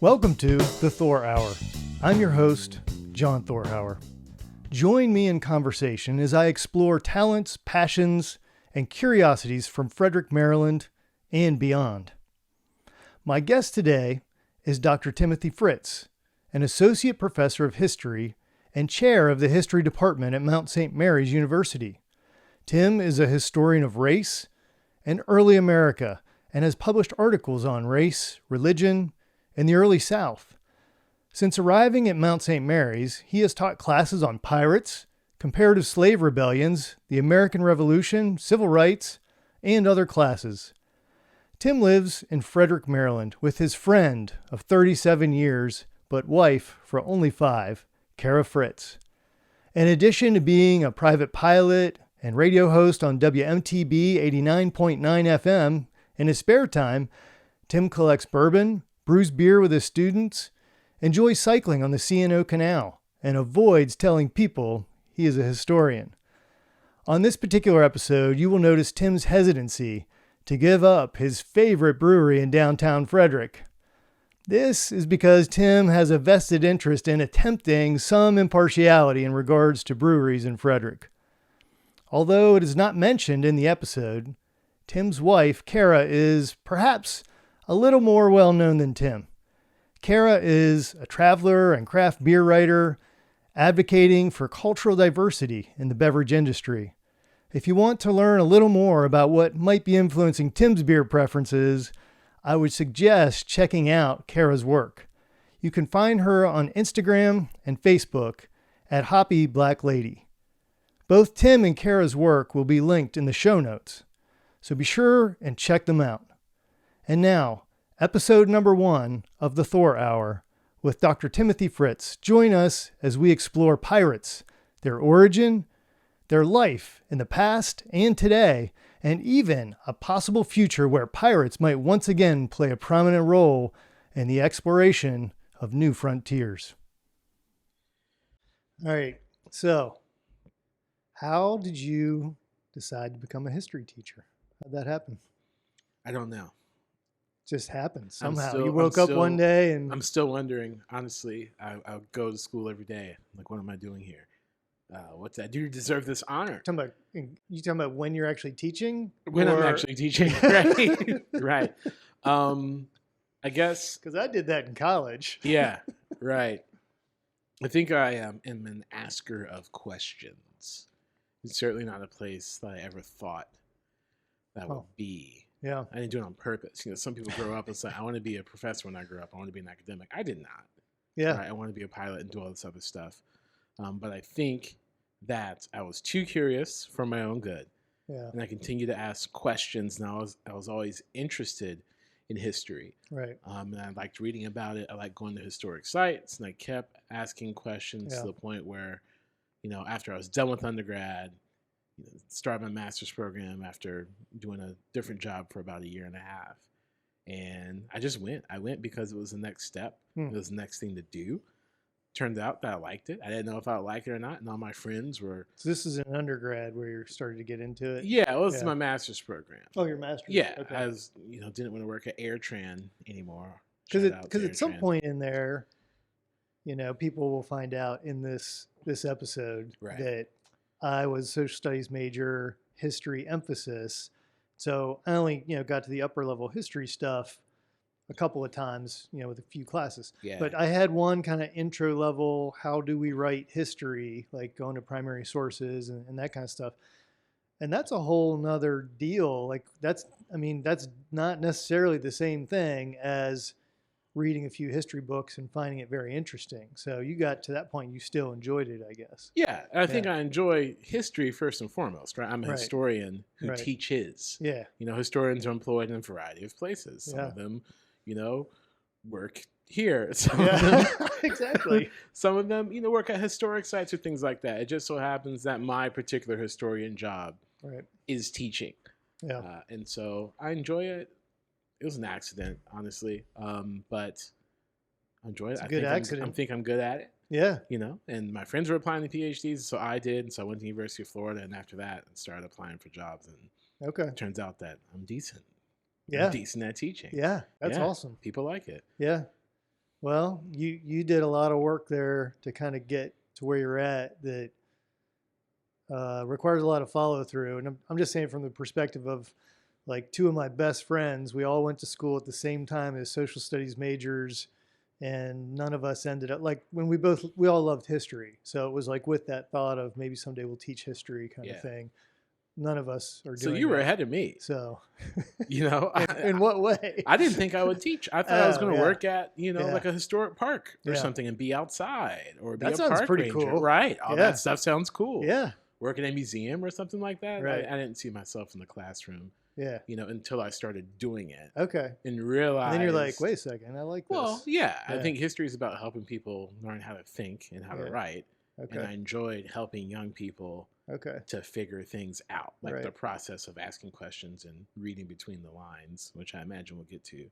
Welcome to the Thor Hour. I'm your host, John Thorhauer. Join me in conversation as I explore talents, passions, and curiosities from Frederick, Maryland, and beyond. My guest today is Dr. Timothy Fritz, an associate professor of history and chair of the history department at Mount St. Mary's University. Tim is a historian of race and early America and has published articles on race, religion, and the early South. Since arriving at Mount St. Mary's, he has taught classes on pirates, comparative slave rebellions, the American Revolution, civil rights, and other classes. Tim lives in Frederick, Maryland, with his friend of 37 years, but wife for only 5, Kara Fritz. In addition to being a private pilot and radio host on WMTB 89.9 FM, in his spare time, Tim collects bourbon, brews beer with his students, enjoys cycling on the C&O Canal, and avoids telling people he is a historian. On this particular episode, you will notice Tim's hesitancy to give up his favorite brewery in downtown Frederick. This is because Tim has a vested interest in attempting some impartiality in regards to breweries in Frederick. Although it is not mentioned in the episode, Tim's wife, Kara, is perhaps a little more well-known than Tim. Kara is a traveler and craft beer writer, advocating for cultural diversity in the beverage industry. If you want to learn a little more about what might be influencing Tim's beer preferences, I would suggest checking out Kara's work. You can find her on Instagram and Facebook at Hoppy Black Lady. Both Tim and Kara's work will be linked in the show notes, so be sure and check them out. And now, episode number 1 of the Thor Hour with Dr. Timothy Fritz. Join us as we explore pirates, their origin, their life in the past and today, and even a possible future where pirates might once again play a prominent role in the exploration of new frontiers. All right, so how did you decide to become a history teacher? How'd that happen? I don't know. Just happened somehow. You woke up one day and... I'm still wondering, honestly. I go to school every day. Like, what am I doing here? What's that? Do you deserve this honor? You talking about when you're actually teaching? When I'm actually teaching, right? Right. I guess... Because I did that in college. Yeah, right. I think I am an asker of questions. It's certainly not a place that I ever thought that would be. Yeah. I didn't do it on purpose. You know, some people grow up and say, I want to be a professor when I grow up. I want to be an academic. I did not. Yeah. Right? I want to be a pilot and do all this other stuff. But I think that I was too curious for my own good. Yeah. And I continued to ask questions. And I was always interested in history. Right. And I liked reading about it. I liked going to historic sites. And I kept asking questions to the point where, you know, after I was done with undergrad, started my master's program after doing a different job for about 1.5 years. And I just went. I went because it was the next step. It was the next thing to do. Turned out that I liked it. I didn't know if I would like it or not. And all my friends were... So this is an undergrad where you're starting to get into it? Yeah, it was my master's program. Oh, your master's? Yeah. Okay. I was, didn't want to work at AirTran anymore. Because at some point in there, people will find out in this episode that I was social studies major, history emphasis. So I only, got to the upper level history stuff a couple of times, with a few classes. Yeah. But I had one kind of intro level, how do we write history, like going to primary sources and that kind of stuff. And that's a whole nother deal. Like that's not necessarily the same thing as reading a few history books and finding it very interesting. So you got to that point, you still enjoyed it, I guess. Yeah, I think I enjoy history first and foremost, right? I'm a historian who teaches. Yeah. Historians are employed in a variety of places. Some of them, work here. Some of them, exactly. Some of them, work at historic sites or things like that. It just so happens that my particular historian job is teaching. Yeah. And so I enjoy it. It was an accident, honestly, but I enjoyed it. It's a good accident. I think I'm good at it. Yeah. And my friends were applying to PhDs, so I did. And so I went to the University of Florida, and after that, I started applying for jobs. And it turns out that I'm decent. Yeah. I'm decent at teaching. Yeah. That's awesome. People like it. Yeah. Well, you did a lot of work there to kind of get to where you're at that requires a lot of follow through. And I'm just saying from the perspective of like two of my best friends, we all went to school at the same time as social studies majors, and none of us ended up like when we all loved history. So it was like with that thought of maybe someday we'll teach history kind of thing. None of us are So doing you were that. ahead of me. So, In what way? I didn't think I would teach. I thought I was going to work at, Yeah. like a historic park or something and be outside or be That a sounds park pretty ranger. cool. Right. All that stuff sounds cool. Yeah. Work in a museum or something like that. Right. I didn't see myself in the classroom. Yeah. Until I started doing it. Okay. And realized. And then you're like, wait a second, I like this. Well, yeah. I think history is about helping people learn how to think and how to write. Okay. And I enjoyed helping young people to figure things out, like the process of asking questions and reading between the lines, which I imagine we'll get to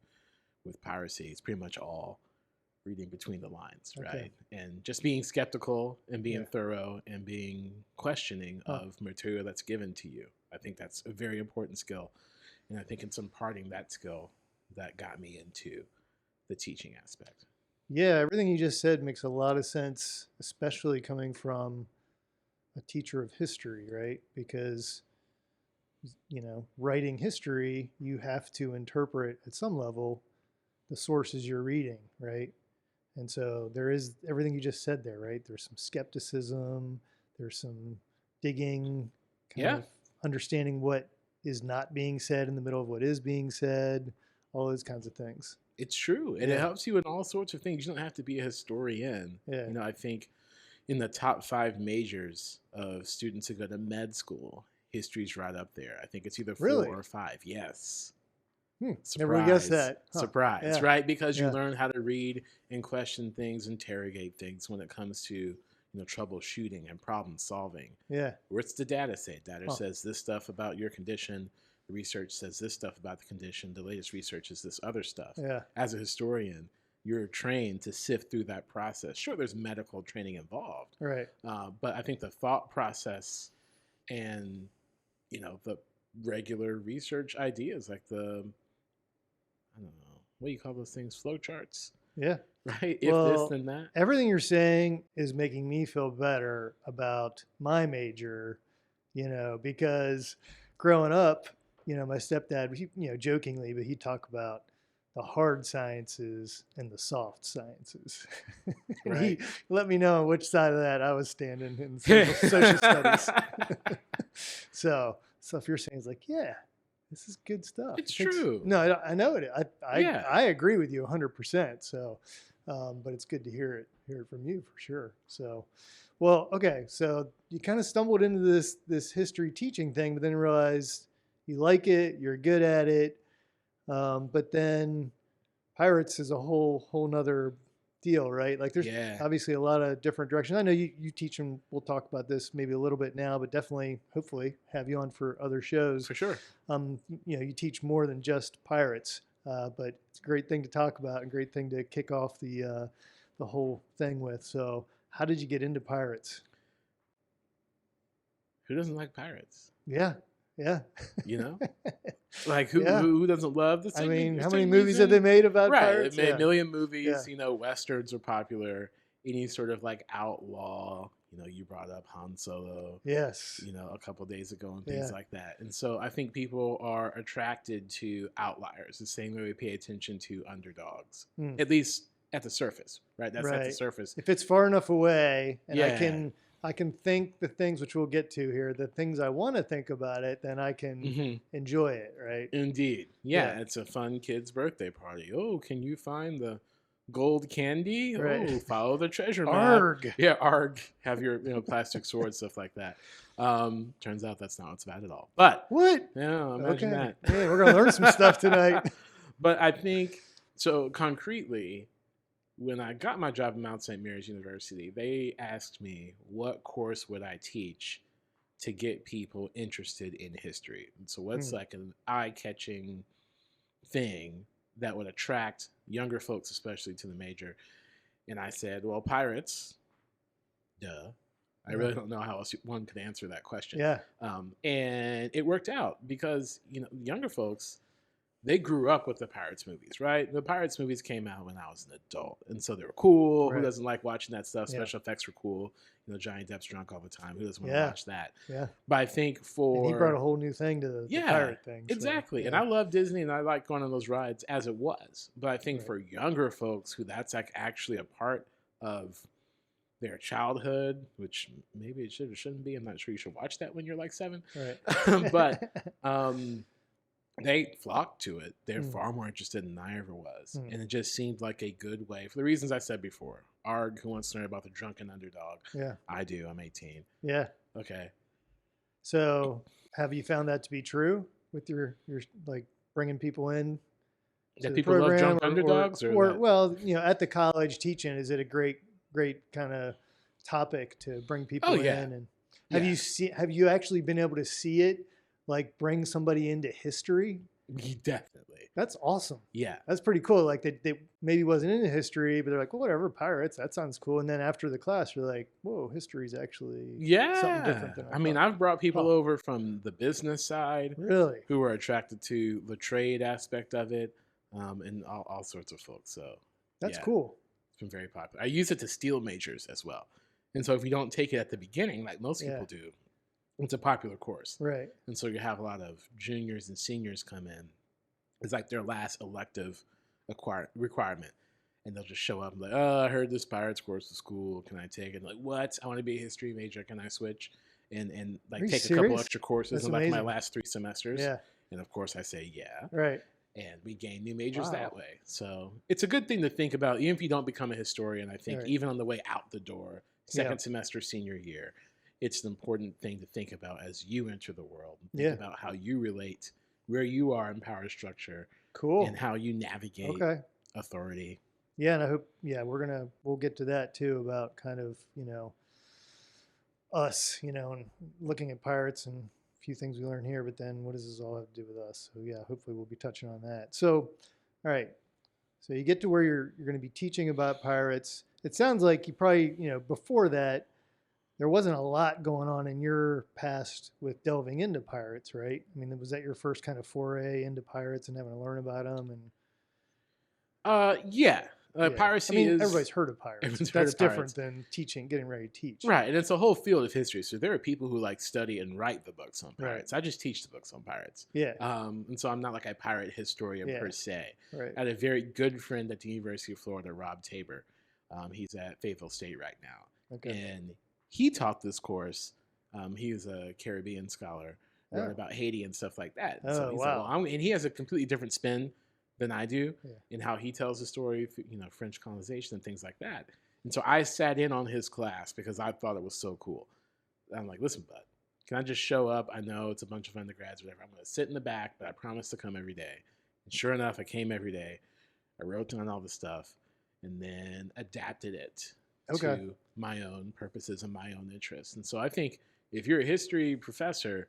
with piracy. It's pretty much all reading between the lines, right? And just being skeptical and being thorough and being questioning of material that's given to you. I think that's a very important skill. And I think it's imparting that skill that got me into the teaching aspect. Yeah, everything you just said makes a lot of sense, especially coming from a teacher of history, right? Because, writing history, you have to interpret at some level the sources you're reading, right? And so there is everything you just said there, right? There's some skepticism, there's some digging, kind of understanding what is not being said in the middle of what is being said, all those kinds of things. It's true. And it helps you in all sorts of things. You don't have to be a historian. Yeah. I think in the top 5 majors of students who go to med school, history's right up there. I think it's either 4 or 5. Yes. Surprise. Never guessed that. Huh. Surprise, right? Because you learn how to read and question things, interrogate things when it comes to troubleshooting and problem solving. Yeah. What's the data say? Data says this stuff about your condition. The research says this stuff about the condition. The latest research is this other stuff. Yeah. As a historian, you're trained to sift through that process. Sure, there's medical training involved. Right. But I think the thought process and, the regular research ideas, like the, I don't know, what do you call those things? Flow charts? Yeah. Right? If this, then that. Everything you're saying is making me feel better about my major, because growing up, my stepdad, he, jokingly, but he'd talk about the hard sciences and the soft sciences. And right. He let me know on which side of that I was standing in social studies. So stuff you're saying is like, yeah, this is good stuff. It's true. No, I know it. I agree with you 100%. So, but it's good to hear it from you for sure. So, well, okay. So you kind of stumbled into this history teaching thing, but then realized you like it, you're good at it. But then Pyrates is a whole nother deal, right? Like there's obviously a lot of different directions. I know you teach them. We'll talk about this maybe a little bit now, but definitely, hopefully, have you on for other shows. For sure. You teach more than just Pyrates, but it's a great thing to talk about and great thing to kick off the whole thing with. So, how did you get into Pyrates? Who doesn't like pirates? Yeah. Like who doesn't love the I mean, how many movies have they made about pirates? They made a million movies. Westerns are popular. Any sort of like outlaw. You brought up Han Solo. Yes. A couple of days ago and things like that. And so I think people are attracted to outliers the same way we pay attention to underdogs, at least at the surface, right? That's at the surface. If it's far enough away and I can think the things which we'll get to here, the things I want to think about it, then I can enjoy it, right? Indeed. Yeah, it's a fun kid's birthday party. Oh, can you find the gold candy? Right. Oh, follow the treasure map. Arg. Yeah, arg. Have your plastic sword, stuff like that. Turns out that's not what's bad at all. But what? Yeah, imagine that. Yeah, we're gonna learn some stuff tonight. But I think so concretely. When I got my job at Mount St. Mary's University, they asked me what course would I teach to get people interested in history. And so what's like an eye-catching thing that would attract younger folks, especially to the major? And I said, well, Pyrates, duh. I really don't know how else one could answer that question. Yeah. And it worked out because, younger folks, they grew up with the Pirates movies, right? The Pirates movies came out when I was an adult, and so they were cool. Right. Who doesn't like watching that stuff? Yeah. Special effects were cool. Johnny Depp's drunk all the time. Who doesn't want to Yeah. watch that? Yeah. But I think And he brought a whole new thing to the pirate thing. So, exactly. yeah. And I love Disney, and I like going on those rides as it was. But I think Right. for younger folks who that's like actually a part of their childhood, which maybe it should or shouldn't be. I'm not sure you should watch that when you're like 7. Right. But they flocked to it. They're far more interested than I ever was. And it just seemed like a good way, for the reasons I said before. Arg, who wants to learn about the drunken underdog? Yeah. I do. I'm 18. Yeah. Okay. So have you found that to be true with your like bringing people in? That people love drunk underdogs? Or well, at the college teaching, is it a great kind of topic to bring people in? And have you actually been able to see it, like bring somebody into history? Definitely. That's awesome. Yeah. That's pretty cool. Like they maybe wasn't into history, but they're like, well, whatever, pirates, that sounds cool. And then after the class, you're like, whoa, history's actually something different than I mean, I've brought people over from the business side. Really? Who are attracted to the trade aspect of it, and all sorts of folks. So that's cool. It's been very popular. I use it to steal majors as well. And so if you don't take it at the beginning, like most people do, it's a popular course. Right. And so you have a lot of juniors and seniors come in. It's like their last elective requirement. And they'll just show up and like, oh, I heard this Pirates course was cool. Can I take it? Like, what? I want to be a history major. Can I switch? And like take a couple extra courses in like my last 3 semesters. Yeah. And of course I say, yeah. Right. And we gain new majors that way. So it's a good thing to think about, even if you don't become a historian. I think even on the way out the door, second semester, senior year, it's an important thing to think about as you enter the world. Think about how you relate, where you are in power structure. Cool. And how you navigate authority. Yeah, and I hope, we'll get to that too, about kind of, us, and looking at pirates and a few things we learn here, but then what does this all have to do with us? So yeah, hopefully we'll be touching on that. So, all right. So you get to where you're going to be teaching about pirates. It sounds like you probably, before that, there wasn't a lot going on in your past with delving into pirates, right? I mean, was that your first kind of foray into pirates and having to learn about them? And piracy is... everybody's heard of pirates. That's different than getting ready to teach. Right, and it's a whole field of history. So there are people who like study and write the books on pirates. Right. I just teach the books on pirates. Yeah. And so I'm not like a pirate historian per se. Right. I had a very good friend at the University of Florida, Rob Tabor. He's at Fayetteville State right now. Okay. And he taught this course. He was a Caribbean scholar, wrote about Haiti and stuff like that. And so he's like, well, and he has a completely different spin than I do in how he tells the story, French colonization and things like that. And so I sat in on his class because I thought it was so cool. And I'm like, listen, bud, can I just show up? I know it's a bunch of undergrads, whatever. I'm going to sit in the back, but I promise to come every day. And sure enough, I came every day. I wrote down all the stuff and then adapted it to my own purposes and my own interests. And so I think if you're a history professor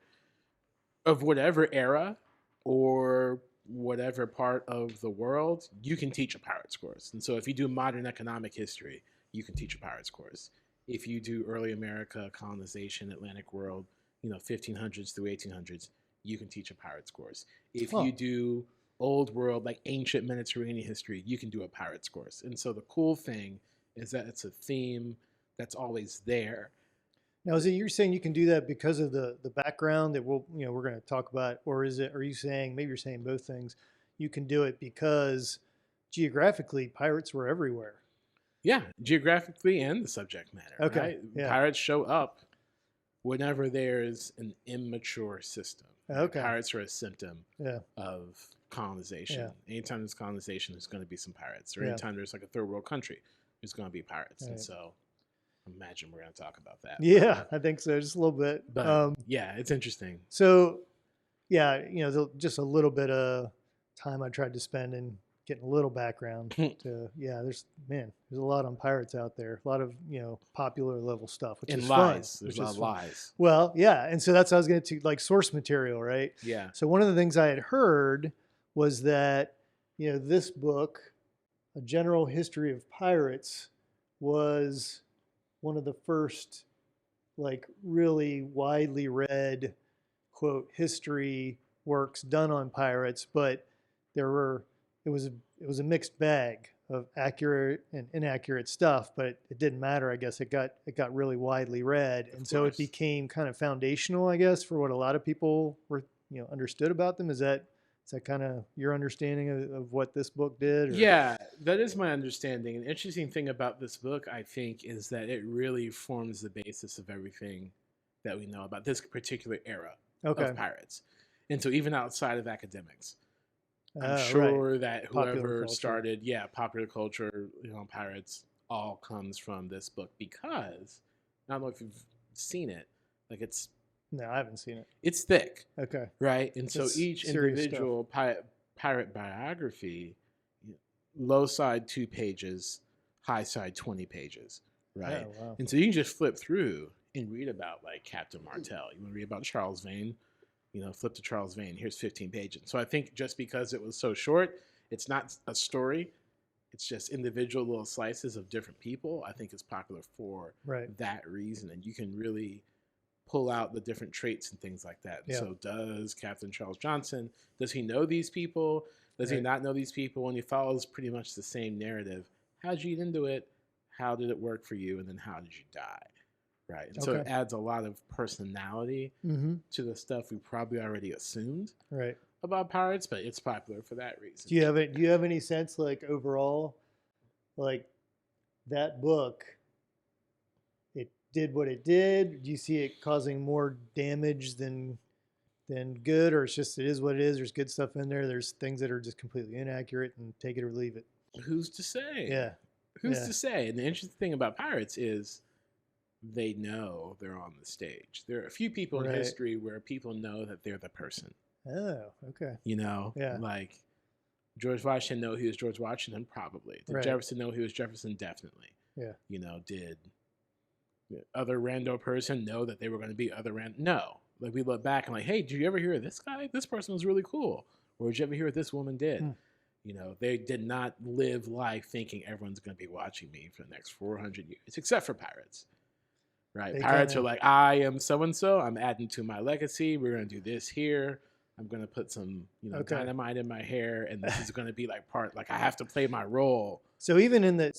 of whatever era or whatever part of the world, you can teach a pirates course. And so if you do modern economic history, you can teach a pirates course. If you do early America, colonization, Atlantic world, 1500s through 1800s, you can teach a pirates course. If you do old world, like ancient Mediterranean history, you can do a pirates course. And so the cool thing is that it's a theme that's always there. Now, is it you're saying you can do that because of the background that we're going to talk about, or are you saying, maybe you're saying both things, you can do it because geographically pirates were everywhere? Yeah, geographically and the subject matter. Okay. Right? Yeah. Pirates show up whenever there's an immature system. Okay. Pirates are a symptom of colonization. Yeah. Anytime there's colonization, there's going to be some pirates. Or anytime there's like a third world country, there's going to be pirates. Right. And so imagine we're going to talk about that. Yeah, I think so, just a little bit. But yeah, it's interesting. So yeah, just a little bit of time I tried to spend in getting a little background to, there's a lot on pirates out there, a lot of, popular level stuff, which is lies. Fun. There's a lot of lies. Well, yeah. And so that's how I was going to, like, source material, right? Yeah. So one of the things I had heard was that, this book, A General History of Pirates, was one of the first, like, really widely read, quote, history works done on pirates, but it was a mixed bag of accurate and inaccurate stuff, but it didn't matter. I guess it got really widely read, and so it became kind of foundational, I guess, for what a lot of people were understood about them. Is that kind of your understanding of what this book did? Or? Yeah, that is my understanding. An interesting thing about this book, I think, is that it really forms the basis of everything that we know about this particular era of pirates. And so even outside of academics, I'm sure that whoever started, popular culture, pirates, all comes from this book, because I don't know if you've seen it. Like, it's... No, I haven't seen it. It's thick. Okay. Right? And so each individual pirate biography, low side 2 pages, high side 20 pages. Right? Oh, wow. And so you can just flip through and read about, like, Captain Martel. You want to read about Charles Vane? Flip to Charles Vane. Here's 15 pages. So I think just because it was so short, it's not a story. It's just individual little slices of different people. I think it's popular for that reason. And you can really pull out the different traits and things like that. And so does Captain Charles Johnson, does he know these people? Does he not know these people? And he follows pretty much the same narrative. How'd you get into it? How did it work for you? And then how did you die? Right. And so it adds a lot of personality to the stuff we probably already assumed about pirates, but it's popular for that reason. Do you have any sense, like, overall, like, that book, it did what it did? Do you see it causing more damage than good, or it is what it is? There's good stuff in there. There's things that are just completely inaccurate, and take it or leave it. Who's to say? Yeah. Who's to say? And the interesting thing about pirates is they know they're on the stage. There are a few people in history where people know that they're the person. Oh, okay. Like George Washington know he was George Washington? Probably. Did Jefferson know he was Jefferson? Definitely. Yeah. Did other rando person know that they were going to be other rando? No. Like, we look back and like, hey, did you ever hear of this guy? This person was really cool. Or did you ever hear what this woman did? They did not live life thinking everyone's going to be watching me for the next 400 years, except for pirates. Right. Pirates are like, I am so-and-so. I'm adding to my legacy. We're going to do this here. I'm going to put some, dynamite in my hair. And this is going to be like I have to play my role. So even I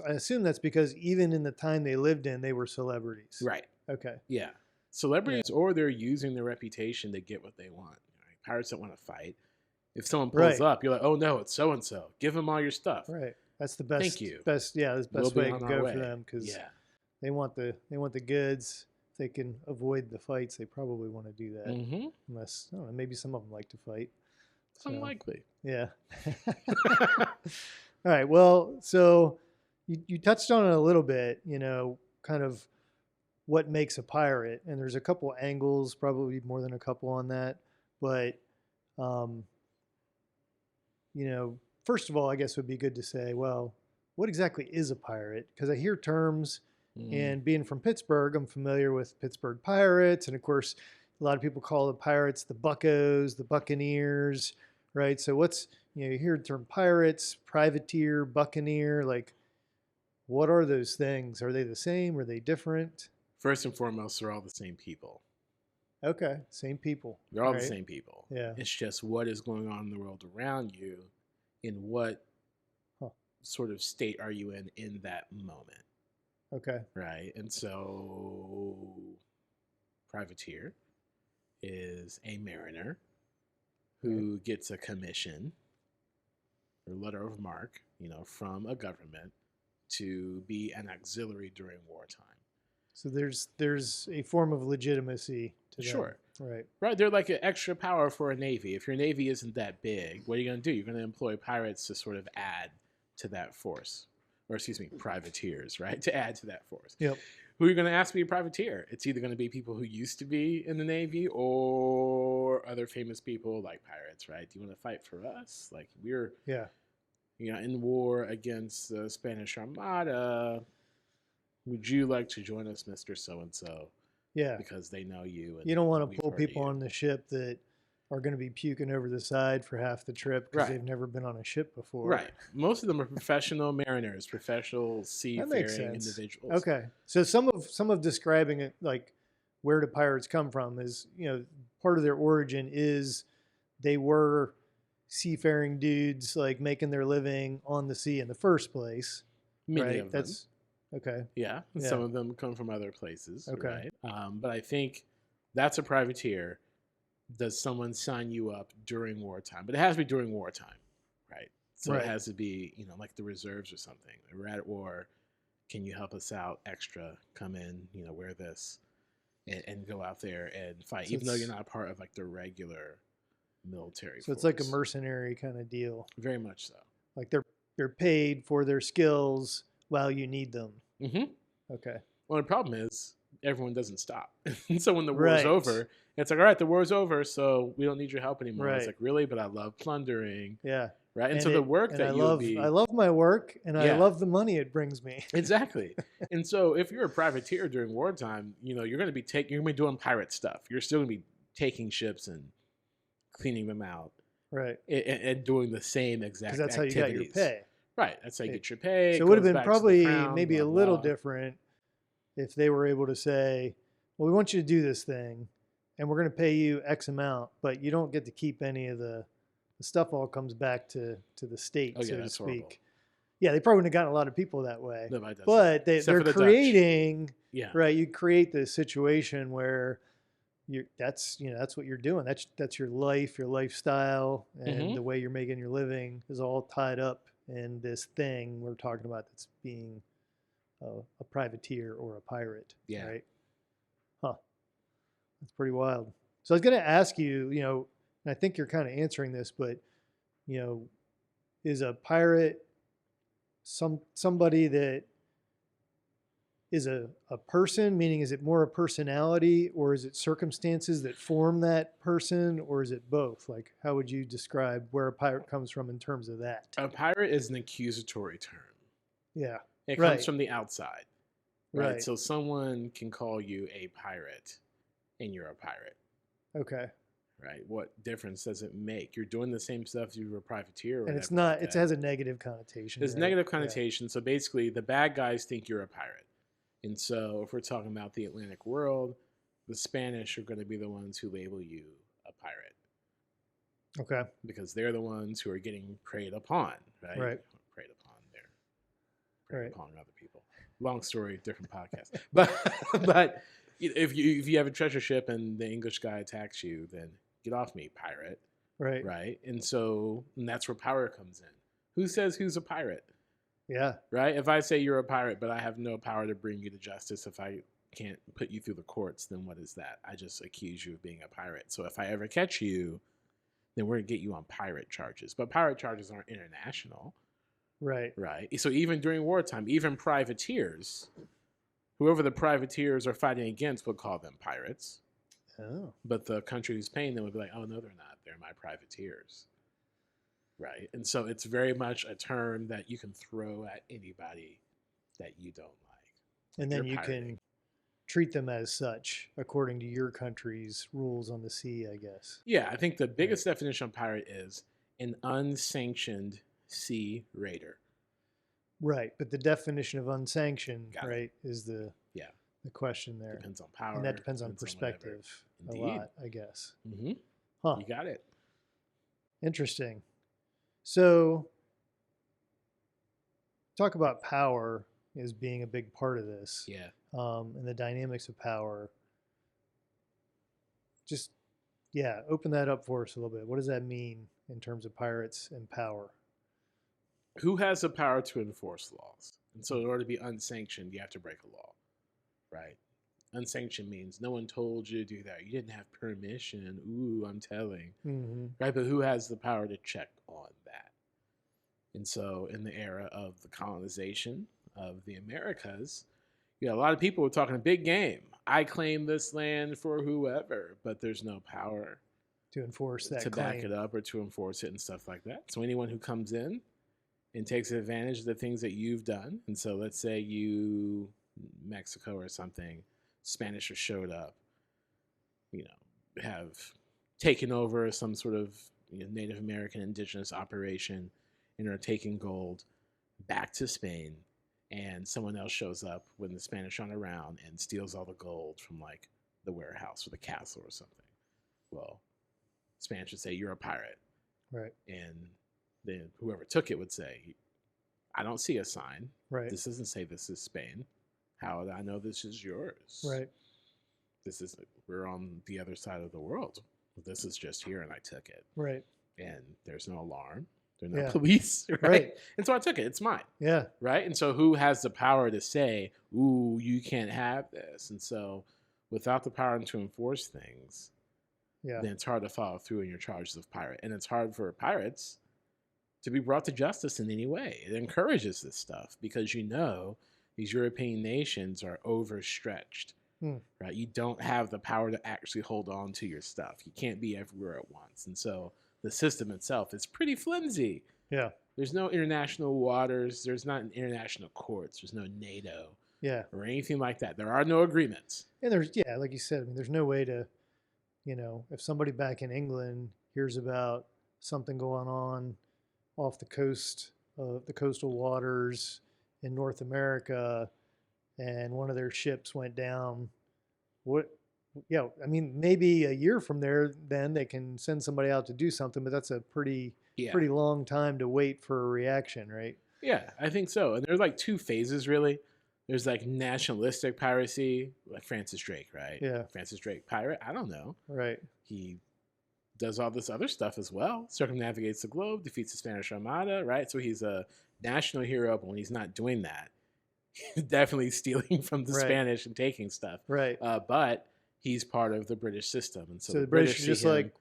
assume that's because even in the time they lived in, they were celebrities. Right. Okay. Yeah. Celebrities, or they're using their reputation to get what they want. Right? Pirates don't want to fight. If someone pulls up, you're like, oh no, it's so-and-so. Give them all your stuff. Right. That's the best. Thank you. That's the best way to go for them, because they want the goods. If they can avoid the fights, they probably want to do that. Mm-hmm. Unless, I don't know, kind of them like to fight. It's unlikely. Yeah. All right. Well, so you touched on it a little bit, kind of what makes a pirate. And there's a couple angles, probably more than a couple on that. But, first of all, I guess it would be good to say, well, what exactly is a pirate? Because I hear terms, and being from Pittsburgh, I'm familiar with Pittsburgh Pirates. And of course, a lot of people call the pirates the Buccos, the Buccaneers, right? So what's, you hear the term pirates, privateer, buccaneer, like, what are those things? Are they the same? Are they different? First and foremost, they're all the same people. Okay, same people. They're all the same people. Yeah. It's just what is going on in the world around you, in what sort of state are you in that moment. Okay. Right. And so privateer is a mariner who gets a commission or letter of marque, from a government to be an auxiliary during wartime. So there's a form of legitimacy to them. Sure. Right. Right. They're like an extra power for a navy. If your navy isn't that big, what are you going to do? You're going to employ pirates to sort of add to that force. Or privateers, right? To add to that force. Yep. Who are you going to ask to be a privateer? It's either going to be people who used to be in the Navy or other famous people like pirates, right? Do you want to fight for us? Like, we're in war against the Spanish Armada. Would you like to join us, Mr. So-and-so? Yeah. Because they know you. And you don't want to pull people on the ship that are going to be puking over the side for half the trip because they've never been on a ship before. Right. Most of them are professional mariners, professional seafaring individuals. Okay. So some of describing it, like where do pirates come from, is, part of their origin is they were seafaring dudes like making their living on the sea in the first place. Many right? of them. That's okay. Yeah. Yeah. Some of them come from other places. Okay. Right. But I think that's a privateer. Does someone sign you up during wartime? But it has to be during wartime, right? So Right. it has to be, like the reserves or something. We're at war. Can you help us out extra? Come in, wear this and go out there and fight, So even though you're not a part of like the regular military So force. it's like a mercenary kind of deal. Very much so. Like they're paid for their skills while you need them. Mm-hmm. Okay. Well, the problem is everyone doesn't stop. So when the war Right. is over, it's like, all right, the war's over, so we don't need your help anymore. Right. It's like, really? But I love plundering. Yeah. Right. And so the work and that I you'll love be. I love my work and I Yeah. love the money it brings me. Exactly. And so if you're a privateer during wartime, you're going to be you're going to be doing pirate stuff. You're still going to be taking ships and cleaning them out. Right. And doing the same exact Because that's how you got your pay. Right. That's how you get your pay. So it would have goes been back to the probably crown, maybe blah, a little blah. different if they were able to say, well, we want you to do this thing and we're going to pay you X amount, but you don't get to keep any of the stuff all comes back to the state, Oh, yeah, so to that's speak. horrible. Yeah, they probably wouldn't have gotten a lot of people that way. Nobody does But that. Except they're for the Dutch. creating, Yeah. right? You create this situation where that's what you're doing. That's your life, your lifestyle, and Mhm. the way you're making your living is all tied up in this thing we're talking about that's being a privateer or a pirate. Yeah. Right? Huh. That's pretty wild. So I was going to ask you, and I think you're kind of answering this, but is a pirate somebody that is a person, meaning is it more a personality or is it circumstances that form that person or is it both? Like how would you describe where a pirate comes from in terms of that? A pirate is an accusatory term. Yeah. It Right. comes from the outside. Right? Right. So someone can call you a pirate and you're a pirate. Okay. Right? What difference does it make? You're doing the same stuff as you were a privateer. Or And it's whatever not, like it that. has a negative connotation. There's right? negative Yeah. connotation. So basically, the bad guys think you're a pirate. And so if we're talking about the Atlantic world, the Spanish are going to be the ones who label you a pirate. Okay. Because they're the ones who are getting preyed upon, right? Right. Preyed upon. They're preying Right. upon other people. Long story, different podcast. But if you have a treasure ship and the English guy attacks you, then get off me, pirate. Right. Right? And that's where power comes in. Who says who's a pirate? Yeah. Right? If I say you're a pirate, but I have no power to bring you to justice, if I can't put you through the courts, then what is that? I just accuse you of being a pirate. So if I ever catch you, then we're going to get you on pirate charges. But pirate charges aren't international. Right. Right? So even during wartime, even privateers, whoever the privateers are fighting against would call them pirates. Oh. But the country who's paying them would be like, oh, no, they're not. They're my privateers. Right? And so it's very much a term that you can throw at anybody that you don't like. And then You're you pirating. can treat them as such according to your country's rules on the sea, I guess. Yeah, I think the biggest definition of pirate is an unsanctioned sea raider. Right. But the definition of unsanctioned, Got it. right, is the question there. Depends on power. And that depends on whatever. perspective a Indeed. lot, I guess. Mm-hmm. Huh. You got it. Interesting. So talk about power as being a big part of this. Yeah. And the dynamics of power. Just, open that up for us a little bit. What does that mean in terms of pirates and power? Who has the power to enforce laws? And so in order to be unsanctioned, you have to break a law. Right? Unsanctioned means no one told you to do that. You didn't have permission. Ooh, I'm telling. Mm-hmm. Right? But who has the power to check on that? And so in the era of the colonization of the Americas, a lot of people were talking a big game. I claim this land for whoever, but there's no power To enforce that to claim. back it up or to enforce it and stuff like that. So anyone who comes in and takes advantage of the things that you've done, and so let's say you, Mexico or something, Spanish have showed up, have taken over some sort of Native American indigenous operation and are taking gold back to Spain, and someone else shows up when the Spanish aren't around and steals all the gold from like the warehouse or the castle or something. Well, Spanish would say you're a pirate. Right. And then whoever took it would say, I don't see a sign. Right. This doesn't say this is Spain. How do I know this is yours? Right. We're on the other side of the world. This is just here, and I took it. Right. And there's no alarm. There's no police. Right? And so I took it. It's mine. Yeah. Right. And so who has the power to say, ooh, you can't have this? And so without the power to enforce things, then it's hard to follow through in your charges of pirate. And it's hard for pirates to be brought to justice in any way. It encourages this stuff because these European nations are overstretched. Right? You don't have the power to actually hold on to your stuff. You can't be everywhere at once. And so the system itself is pretty flimsy. Yeah. There's no international waters. There's not international courts. There's no NATO. Yeah. Or anything like that. There are no agreements. And like you said, I mean, there's no way to, if somebody back in England hears about something going on off the coast of the coastal waters in North America, and one of their ships went down, I mean, maybe a year from there, then they can send somebody out to do something, but that's a pretty long time to wait for a reaction, right? Yeah, I think so. And there's like two phases, really. There's like nationalistic piracy, like Francis Drake, right? Yeah. Francis Drake, pirate? I don't know. Right. He does all this other stuff as well. Circumnavigates the globe, defeats the Spanish Armada, right? So he's a national hero, but when he's not doing that, he's definitely stealing from the Spanish and taking stuff. Right. But he's part of the British system. And so the British are just like,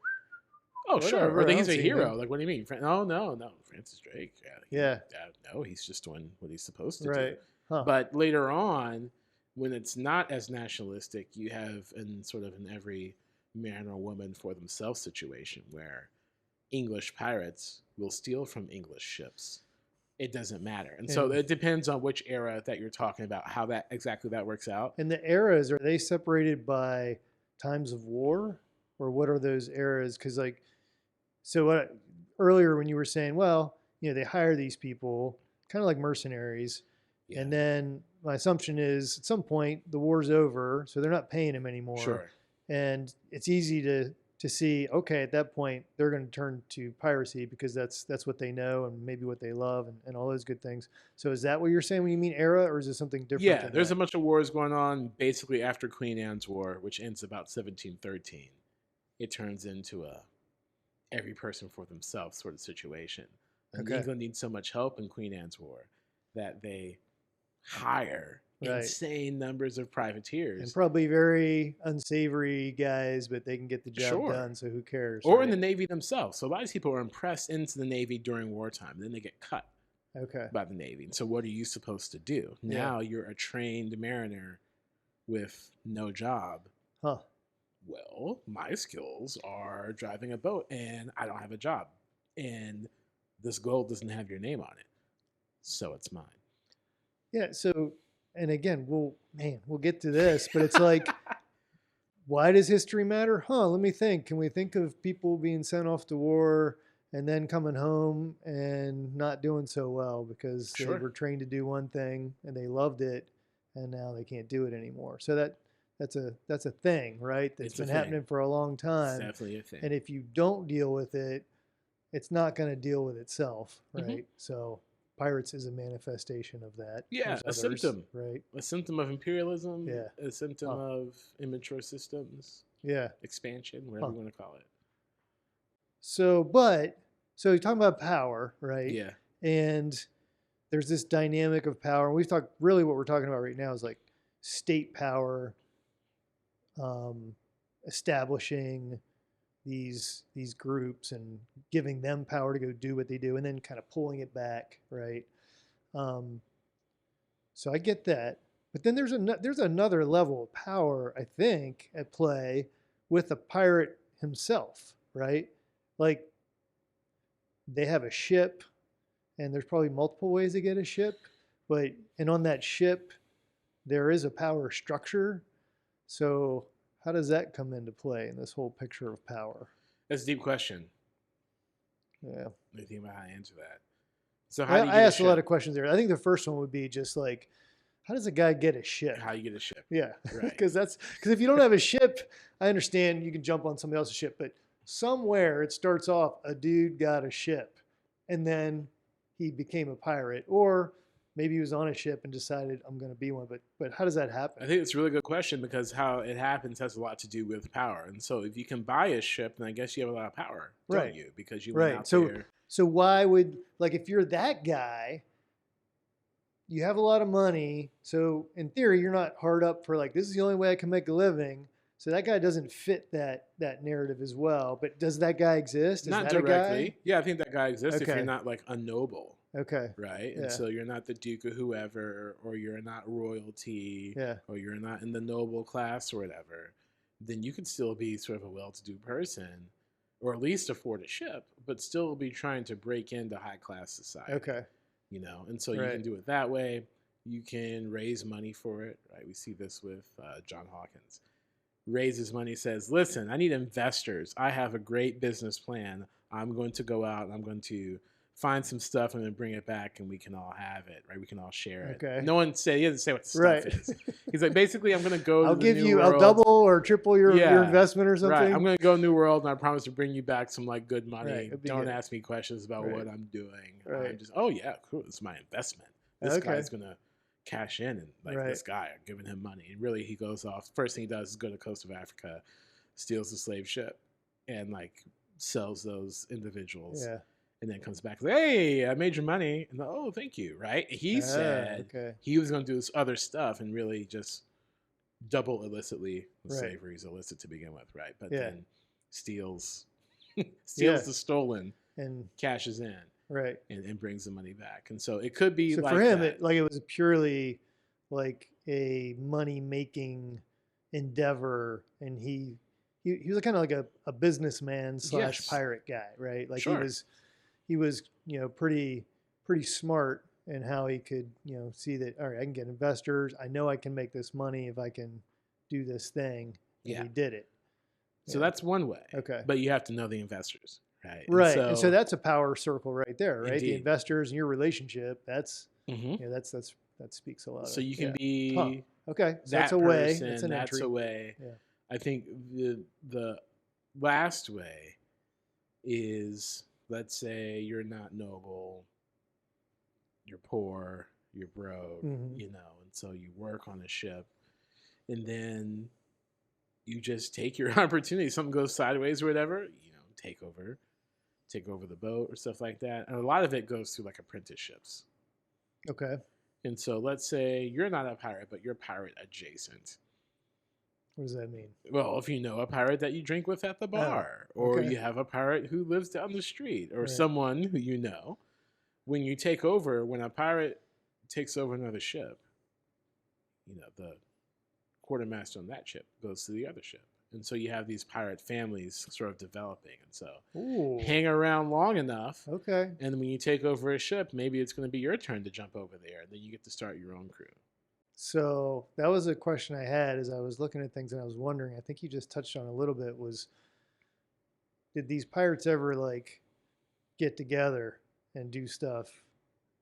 oh, sure. Or he's a hero. Him. Like, what do you mean? No. Francis Drake. No, he's just doing what he's supposed to do. Huh. But later on, when it's not as nationalistic, you have in every man or woman for themselves situation where English pirates will steal from English ships. It doesn't matter. And so it depends on which era that you're talking about, how that works out. And the eras, are they separated by times of war, or what are those eras? Because earlier when you were saying, well, they hire these people kind of like mercenaries. Yeah. And then my assumption is at some point the war's over, so they're not paying them anymore. Sure. And it's easy to see, okay, at that point they're going to turn to piracy because that's what they know and maybe what they love and all those good things. So is that what you're saying when you mean era, or is it something different? Yeah, there's a bunch of wars going on basically after Queen Anne's War, which ends about 1713. It turns into a every person for themselves sort of situation. And England needs so much help in Queen Anne's War that they hire insane numbers of privateers. And probably very unsavory guys, but they can get the job done, so who cares? Or in the Navy themselves. So a lot of people are impressed into the Navy during wartime. Then they get cut by the Navy. And so what are you supposed to do? Now you're a trained mariner with no job. Huh. Well, my skills are driving a boat, and I don't have a job. And this gold doesn't have your name on it. So it's mine. Yeah, so, and again, we'll get to this, but it's like, why does history matter? Let me think. Can we think of people being sent off to war and then coming home and not doing so well because they were trained to do one thing and they loved it, and now they can't do it anymore? So that's a thing, right? That's been happening for a long time. It's definitely a thing. And if you don't deal with it, it's not going to deal with itself, right? Mm-hmm. So pirates is a manifestation of that. Yeah, symptom. Right. A symptom of imperialism. Yeah. A symptom of immature systems. Yeah. Expansion, whatever you want to call it. So you're talking about power, right? Yeah. And there's this dynamic of power. And we've talked, really what we're talking about right now is like state power, establishing these groups and giving them power to go do what they do, and then kind of pulling it back, right? So I get that, but then there's another level of power, I think, at play with the pirate himself, right? Like they have a ship, and there's probably multiple ways to get a ship, and on that ship there is a power structure. So how does that come into play in this whole picture of power? That's a deep question. Yeah. What do you think about how to answer that? So I asked a lot of questions there. I think the first one would be just like, how does a guy get a ship? How you get a ship? Yeah. Right. Because if you don't have a ship, I understand you can jump on somebody else's ship, but somewhere it starts off a dude got a ship and then he became a pirate, or maybe he was on a ship and decided I'm going to be one. But how does that happen? I think it's a really good question because how it happens has a lot to do with power. And so if you can buy a ship, then I guess you have a lot of power, don't you? Because you went out there. So why would, like, if you're that guy, you have a lot of money. So in theory, you're not hard up for like, this is the only way I can make a living. So that guy doesn't fit that narrative as well. But does that guy exist? Is not that directly. A guy? Yeah, I think that guy exists if you're not like a noble. Okay. Right? And so you're not the Duke of whoever, or you're not royalty, or you're not in the noble class or whatever. Then you could still be sort of a well-to-do person, or at least afford a ship, but still be trying to break into high-class society. Okay. You know, and so you can do it that way. You can raise money for it, right? We see this with John Hawkins. Raises money, says, listen, I need investors. I have a great business plan. I'm going to go out and I'm going to find some stuff and then bring it back and we can all have it, right? We can all share it. Okay. No one said, he doesn't say what the stuff is. He's like, basically, I'm going to go I'll to the give New you, World. I'll double or triple your investment or something. Right. I'm going to go to New World and I promise to bring you back some like good money. Right. Don't ask me questions about what I'm doing. Right. I'm just, oh yeah, cool. This is my investment. This guy's going to cash in and like this guy, I'm giving him money. And really he goes off. First thing he does is go to the coast of Africa, steals the slave ship and like sells those individuals. Yeah. And then comes back, like, hey, I made your money. And oh, thank you, right? He said he was going to do this other stuff and really just double illicitly. Slavery is illicit to begin with, right? But then steals the stolen and cashes in, right? And brings the money back. And so it could be like for him, that. it was purely like a money-making endeavor, and he was kind of like a businessman / pirate guy, right? Like he was, pretty smart in how he could, see that, all right, I can get investors. I know I can make this money if I can do this thing. And he did it. So that's one way. Okay. But you have to know the investors, right? Right. And so that's a power circle right there, right? Indeed. The investors and your relationship, that speaks a lot. So you can be okay. So that's a way. That's an entry. That's a way. Yeah. I think the last way is, let's say you're not noble, you're poor, you're broke, and so you work on a ship, and then you just take your opportunity. Something goes sideways or whatever, take over the boat or stuff like that. And a lot of it goes through like apprenticeships. Okay. And so let's say you're not a pirate, but you're pirate adjacent. What does that mean? Well, if you know a pirate that you drink with at the bar, or you have a pirate who lives down the street, or someone who you know, when you take over, when a pirate takes over another ship, the quartermaster on that ship goes to the other ship. And so you have these pirate families sort of developing. And so hang around long enough. Okay. And when you take over a ship, maybe it's going to be your turn to jump over there. Then you get to start your own crew. So that was a question I had as I was looking at things, and I was wondering, I think you just touched on a little bit, was did these pirates ever like get together and do stuff?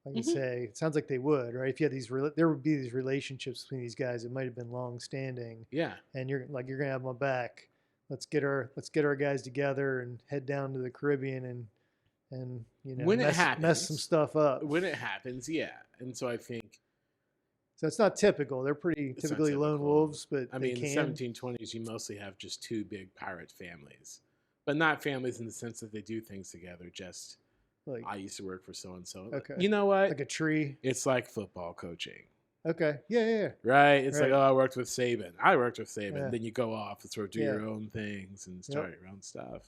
Like you say, it sounds like they would, right? If you had these, there would be these relationships between these guys. It might have been long standing. Yeah. And you're gonna have my back. Let's get our guys together and head down to the Caribbean and when it happens, mess some stuff up. When it happens, yeah. And so I think. So it's not typical. They're pretty typically lone wolves, but in the 1720s, you mostly have just two big pirate families, but not families in the sense that they do things together. Just like I used to work for so and so. Okay, you know what? Like a tree. It's like football coaching. Okay. Yeah. Right. It's like, I worked with Saban. I worked with Saban. Yeah. Then you go off and sort of do your own things and start your own stuff.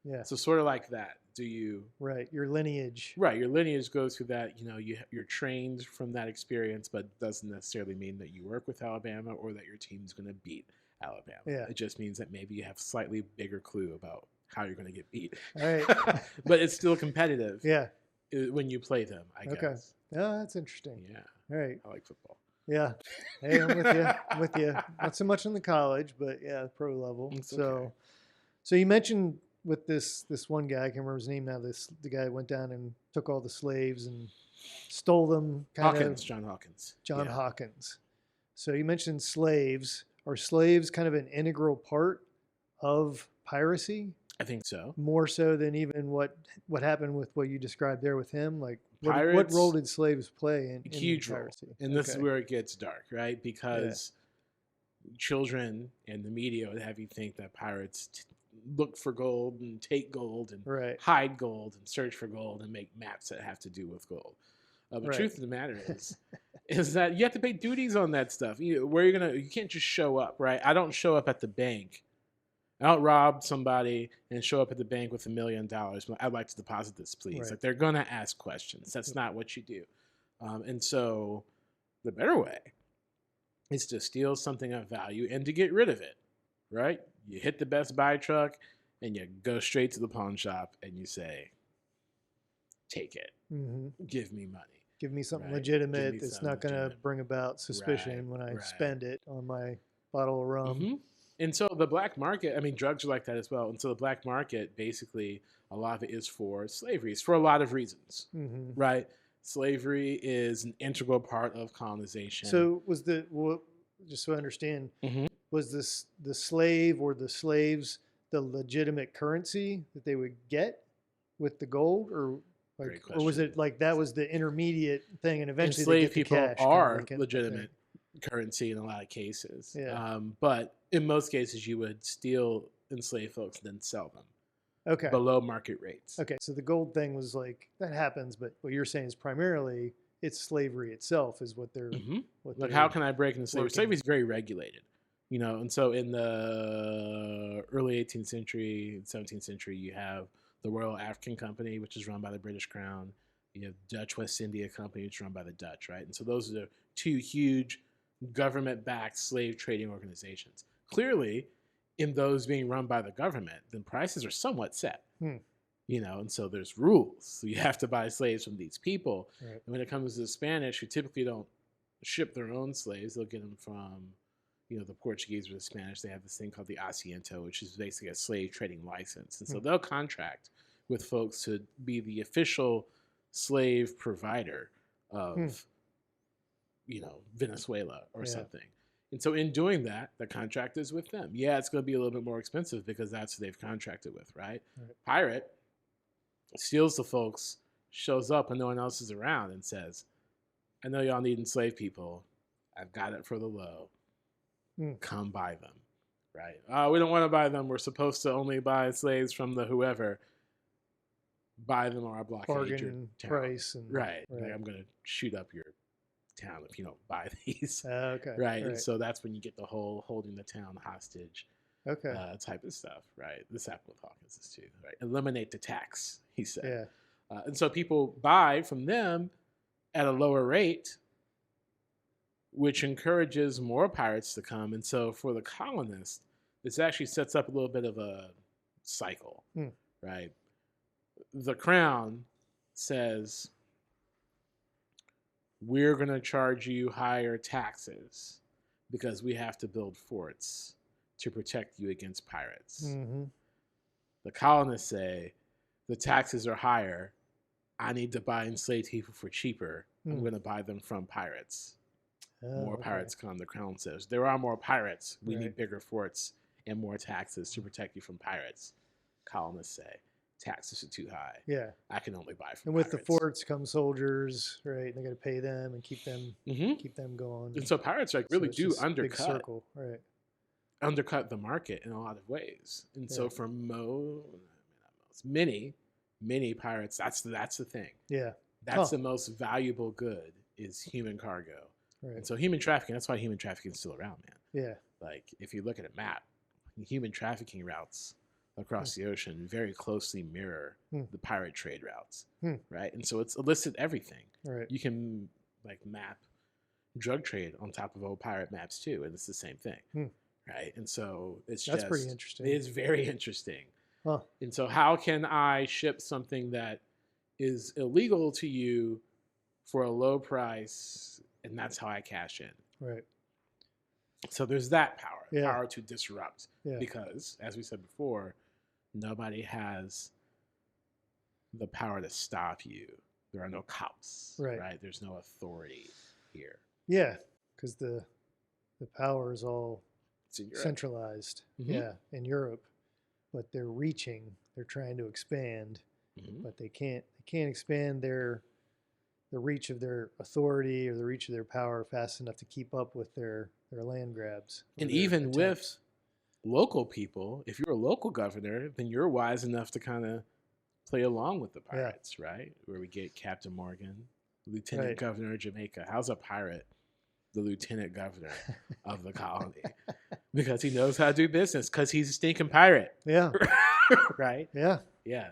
Yeah. So sort of like that. Do you? Right. Your lineage. Right. Your lineage goes through that. You're trained from that experience, but doesn't necessarily mean that you work with Alabama or that your team's going to beat Alabama. Yeah. It just means that maybe you have slightly bigger clue about how you're going to get beat. All right. But it's still competitive. Yeah. When you play them, I guess. Okay. Oh, that's interesting. Yeah. All right. I like football. Yeah. Hey, I'm with you. I'm with you. Not so much in the college, but yeah, pro level. It's okay. So you mentioned with this one guy, I can't remember his name now. The guy went down and took all the slaves and stole them. John Hawkins. John Hawkins. So you mentioned slaves. Are slaves kind of an integral part of piracy? I think so. More so than even what happened with what you described there with him. Like, what role Pirates, did slaves play in huge role. piracy? And this is where it gets dark, right? Yeah. Because children and the media would have you think that pirates look for gold and take gold and Right. hide gold and search for gold and make maps that have to do with gold. But Right. truth of the matter is that you have to pay duties on that stuff. You can't just show up, right? I don't show up at the bank. I don't rob somebody and show up at the bank with $1 million. I'd like to deposit this, please. Right. Like, they're gonna ask questions. That's not what you do. And so the better way is to steal something of value and to get rid of it, right? You hit the Best Buy truck and you go straight to the pawn shop and you say, take it. Mm-hmm. Give me money. Give me something Right. legitimate me that's something not going to legitimate. bring about suspicion when I Right. spend it on my bottle of rum. Mm-hmm. And so the black market, I mean, drugs are like that as well. And so the black market, basically, a lot of it is for slavery. It's for a lot of reasons, Mm-hmm. right? Slavery is an integral part of colonization. So just so I understand, Mhm. was this the slave or the slaves the legitimate currency that they would get with the gold, or was it like that was the intermediate thing, and eventually they enslaved get the people cash? are legitimate currency in a lot of cases. Yeah. But in most cases, you would steal enslaved folks and then sell them Okay. below market rates. Okay, so the gold thing was like that happens, but what you're saying is primarily it's slavery itself is what they're. Like, how can I break into slavery? working. Slavery is very regulated, and so in the early 18th century, 17th century, you have the Royal African Company, which is run by the British Crown. You have Dutch West India Company, which is run by the Dutch, right? And so those are the two huge government-backed slave trading organizations. Clearly, in those being run by the government, then prices are somewhat set. And so there's rules. So you have to buy slaves from these people. Right. And when it comes to the Spanish, who typically don't ship their own slaves, they'll get them from, the Portuguese or the Spanish. They have this thing called the asiento, which is basically a slave trading license. And so they'll contract with folks to be the official slave provider of, Venezuela or something. And so in doing that, the contract is with them. Yeah, it's going to be a little bit more expensive because that's who they've contracted with, right? Pirate steals the folks, shows up when no one else is around and says, I know y'all need enslaved people. I've got it for the low. Come buy them, right? We don't want to buy them. We're supposed to only buy slaves from the whoever. Buy them or I'll blockade your town. Price. Right. Like, I'm going to shoot up your town if you don't buy these. Okay. Right. And so that's when you get the whole holding the town hostage type of stuff, right? This happened with Hawkins too, right? Eliminate the tax, he said. Yeah. And so people buy from them at a lower rate, which encourages more pirates to come. And so for the colonists, this actually sets up a little bit of a cycle, right? The crown says, we're going to charge you higher taxes because we have to build forts to protect you against pirates. Mm-hmm. The colonists say, the taxes are higher. I need to buy enslaved people for cheaper. I'm going to buy them from pirates. More pirates come, the crown says. There are more pirates. We need bigger forts and more taxes to protect you from pirates. Colonists say, taxes are too high. Yeah. I can only buy from And with pirates. the forts come soldiers, right? And they got to pay them and keep them going. And so pirates really do undercut. Big circle, right? Undercut the market in a lot of ways. And so for many pirates, that's the thing. Yeah. That's the most valuable good is human cargo. Right. And so human trafficking, that's why human trafficking is still around, man. Yeah. Like, if you look at a map, human trafficking routes across the ocean very closely mirror the pirate trade routes, right? And so it's illicit everything. Right. You can map drug trade on top of old pirate maps too, and it's the same thing, right? And so that's pretty interesting. It is very interesting. Huh. And so how can I ship something that is illegal to you for a low price, and that's how I cash in? Right. So there's that power to disrupt, because, as we said before, nobody has the power to stop you. There are no cops, right? There's no authority here. Yeah, because the power is all centralized. Yeah, in Europe. but they're reaching. They're trying to expand, Mm-hmm. but they can't expand the reach of their authority or the reach of their power fast enough to keep up with their land grabs. And Their even attempts. with local people, if you're a local governor, then you're wise enough to kind of play along with the pirates, right? Where we get Captain Morgan, Lieutenant Right. Governor of Jamaica. How's a pirate the lieutenant governor of the colony? Because he knows how to do business, because he's a stinking pirate. Yeah. Right? Yeah. Yeah.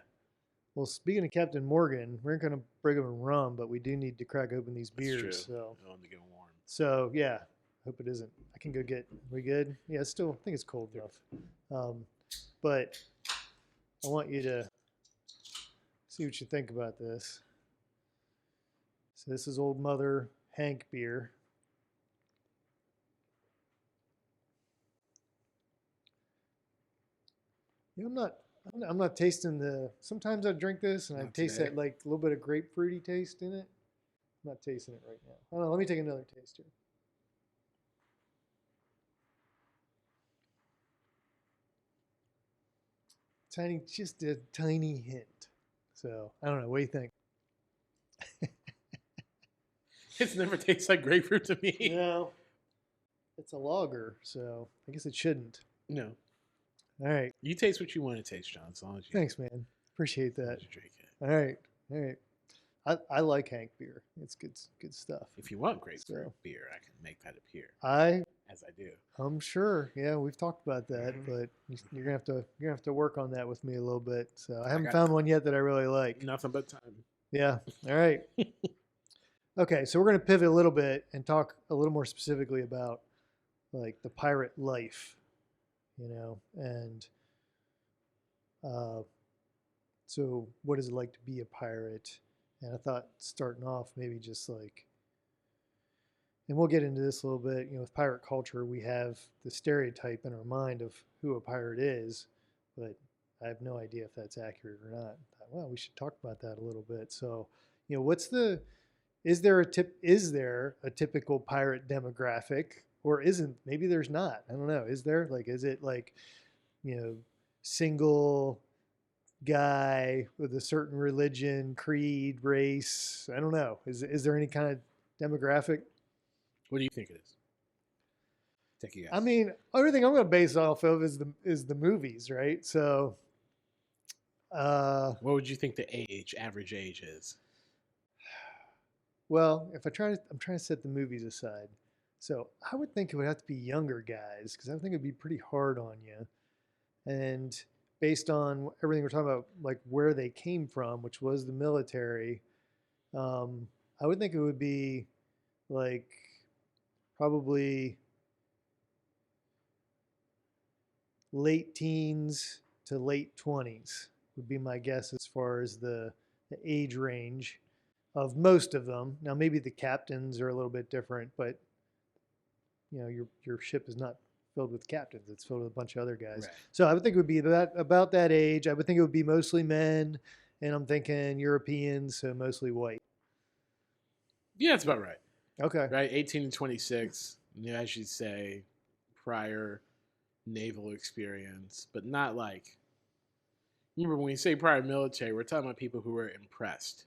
Well, speaking of Captain Morgan, we're going to bring him rum, but we do need to crack open these That's beers. true. So, I want to get warm. so yeah, hope it isn't. I can go get. We good? Yeah, it's still. I think it's cold enough. But I want you to see what you think about this. So this is Old Mother Hank beer. You know, I'm not tasting the. Sometimes I drink this and I Not taste today. that like a little bit of grapefruity taste in it. I'm not tasting it right now. Hold on, let me take another taste here. Just a tiny hint. So I don't know. What do you think? It's never tastes like grapefruit to me. No, it's a lager, so I guess it shouldn't. No. All right. You taste what you want to taste, John, as long as you, Thanks, man. Appreciate as long that. as you drink it. All right. All right. I like Hank beer. It's good stuff. If you want grapefruit So- beer, I can make that appear, I'm as I do. sure. Yeah, we've talked about that, Mhm. but you're gonna have to work on that with me a little bit. So I haven't got found one yet that I really like. Nothing but time. Yeah. All right. Okay, so we're going to pivot a little bit and talk a little more specifically about like the pirate life, and so what is it like to be a pirate? And I thought starting off maybe just like, and we'll get into this a little bit. With pirate culture, we have the stereotype in our mind of who a pirate is, but I have no idea if that's accurate or not. I thought, well, we should talk about that a little bit. So, is there a typical pirate demographic, or isn't? Maybe there's not. I don't know. Is there? Like, is it like, single guy with a certain religion, creed, race? I don't know. Is there any kind of demographic? What do you think it is? Take a guess. I mean, everything I'm going to base off of is the movies, right? So, what would you think the average age is? well, if I'm trying to set the movies aside. So I would think it would have to be younger guys because I would think it'd be pretty hard on you. And based on everything we're talking about, like where they came from, which was the military, I would think it would be like probably late teens to late 20s would be my guess as far as the age range of most of them. Now maybe the captains are a little bit different, but your ship is not filled with captains; it's filled with a bunch of other guys. Right. So I would think it would be about that age. I would think it would be mostly men, and I'm thinking Europeans, so mostly white. Yeah, that's about right. Okay. Right, 18 to 26. As you say, prior naval experience, but not like. Remember, when we say prior military, we're talking about people who were impressed.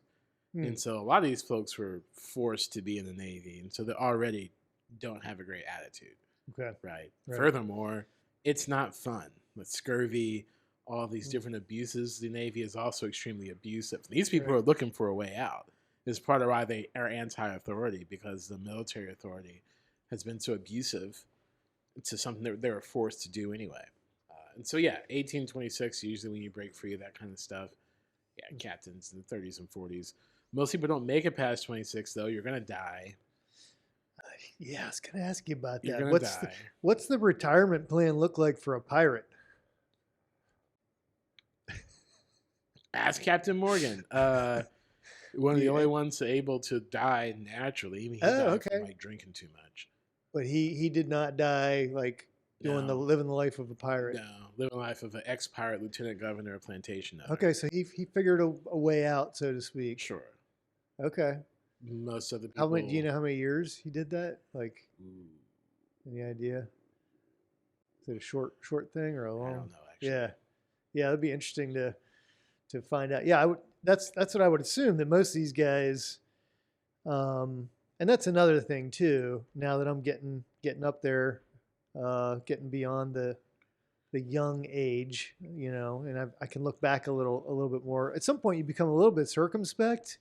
And so a lot of these folks were forced to be in the Navy, and so they already don't have a great attitude. Okay. Right. Right. Furthermore, it's not fun. With scurvy, all these different abuses, the Navy is also extremely abusive. These people Right. are looking for a way out. It's part of why they are anti-authority, because the military authority has been so abusive to something that they were forced to do anyway. And so, yeah, 18, 26, usually when you break free of that kind of stuff. Yeah, captains in the 30s and 40s. Most people don't make it past 26, though. You're going to die. Yeah, I was going to ask you about You're that. going to die. What's the retirement plan look like for a pirate? Ask Captain Morgan. One of the only ones able to die naturally. I mean, he died from like drinking too much. But he did not die like living the life of a pirate. No, living the life of an ex-pirate lieutenant governor of plantation owner. Okay, so he figured a way out, so to speak. Sure. Okay. Most of the people. Do you know how many years he did that? Like, any idea? Is it a short thing or a long? I don't know, actually. Yeah. Yeah, it'd be interesting to find out. Yeah, I would. That's what I would assume, that most of these guys, and that's another thing too. Now that I'm getting up there, getting beyond the young age, and I can look back a little bit more. At some point, you become a little bit circumspect,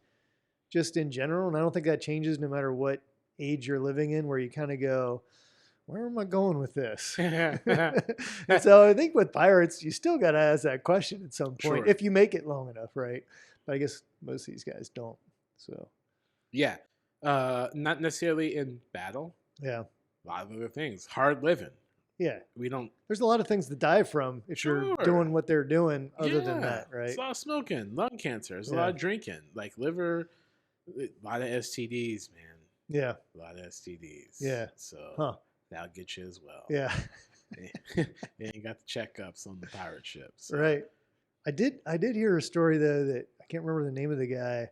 just in general, and I don't think that changes no matter what age you're living in, where you kind of go, where am I going with this? And so I think with pirates, you still got to ask that question at some point, Sure. if you make it long enough, right? But I guess most of these guys don't. So Yeah. Not necessarily in battle. yeah, A lot of other things. Hard living. yeah. We don't. There's a lot of things to die from if you're Sure. doing what they're doing. Other than Yeah. that, right? There's a lot of smoking, lung cancer. There's a Yeah. lot of drinking, like liver, a lot of STDs, man. Yeah, A lot of STDs. Yeah. So Huh. that'll get you as well. yeah, You ain't got the checkups on the pirate ship. So. right. I did hear a story though that I can't remember the name of the guy.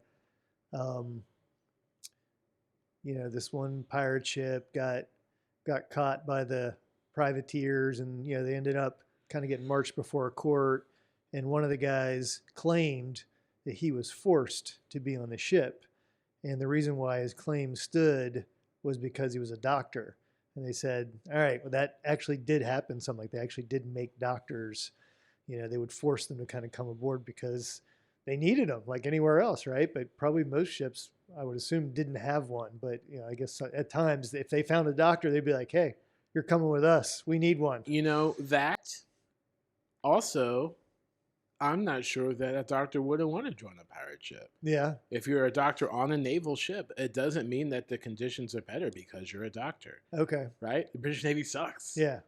This one pirate ship got caught by the privateers, and they ended up kind of getting marched before a court, and one of the guys claimed that he was forced to be on the ship, and the reason why his claim stood was because he was a doctor. And they said, all right, well, that actually did happen. Something like they actually did make doctors, they would force them to kind of come aboard because they needed them like anywhere else, right? But probably most ships, I would assume, didn't have one. But I guess at times, if they found a doctor, they'd be like, hey, you're coming with us. We need one. That also, I'm not sure that a doctor wouldn't want to join a pirate ship. Yeah. If you're a doctor on a naval ship, it doesn't mean that the conditions are better because you're a doctor, Okay. right? The British Navy sucks. Yeah.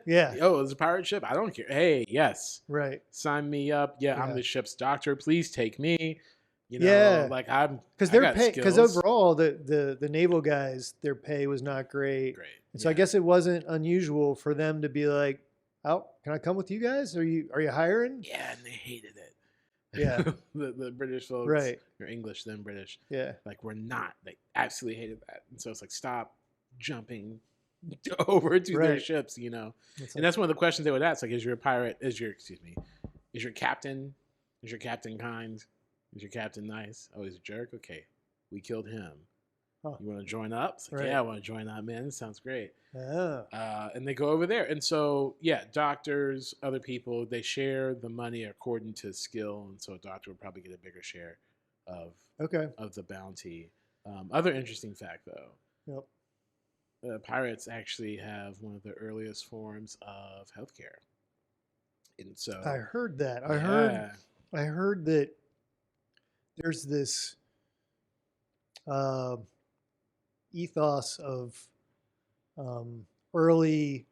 Yeah. Oh, it's a pirate ship? I don't care. Hey, yes. Right. Sign me up. Yeah, I'm Yeah. the ship's doctor. Please take me. Yeah. Like I'm Because I their got pay, because skills. overall the naval guys, their pay was not great. Great. And so I guess it wasn't unusual for them to be like, "Oh, can I come with you guys? Are you hiring?" Yeah, and they hated it. Yeah. the British folks, Right. or English, then British, Yeah. like we're not. They absolutely hated that, and so it's like stop jumping over to their Right. ships, It's And like, that's one of the questions they would ask. Like, is your captain? Is your captain kind? Is your captain nice? Oh, he's a jerk. Okay, we killed him. Huh. You want to join up? It's like, Right. yeah, I want to join up, man. This sounds great. oh. And they go over there. And so, yeah, doctors, other people, they share the money according to skill. And so a doctor would probably get a bigger share of Okay. the bounty. Other interesting fact, though, Yep. pirates actually have one of the earliest forms of healthcare. And so I heard that. yeah, I heard that there's this ethos of early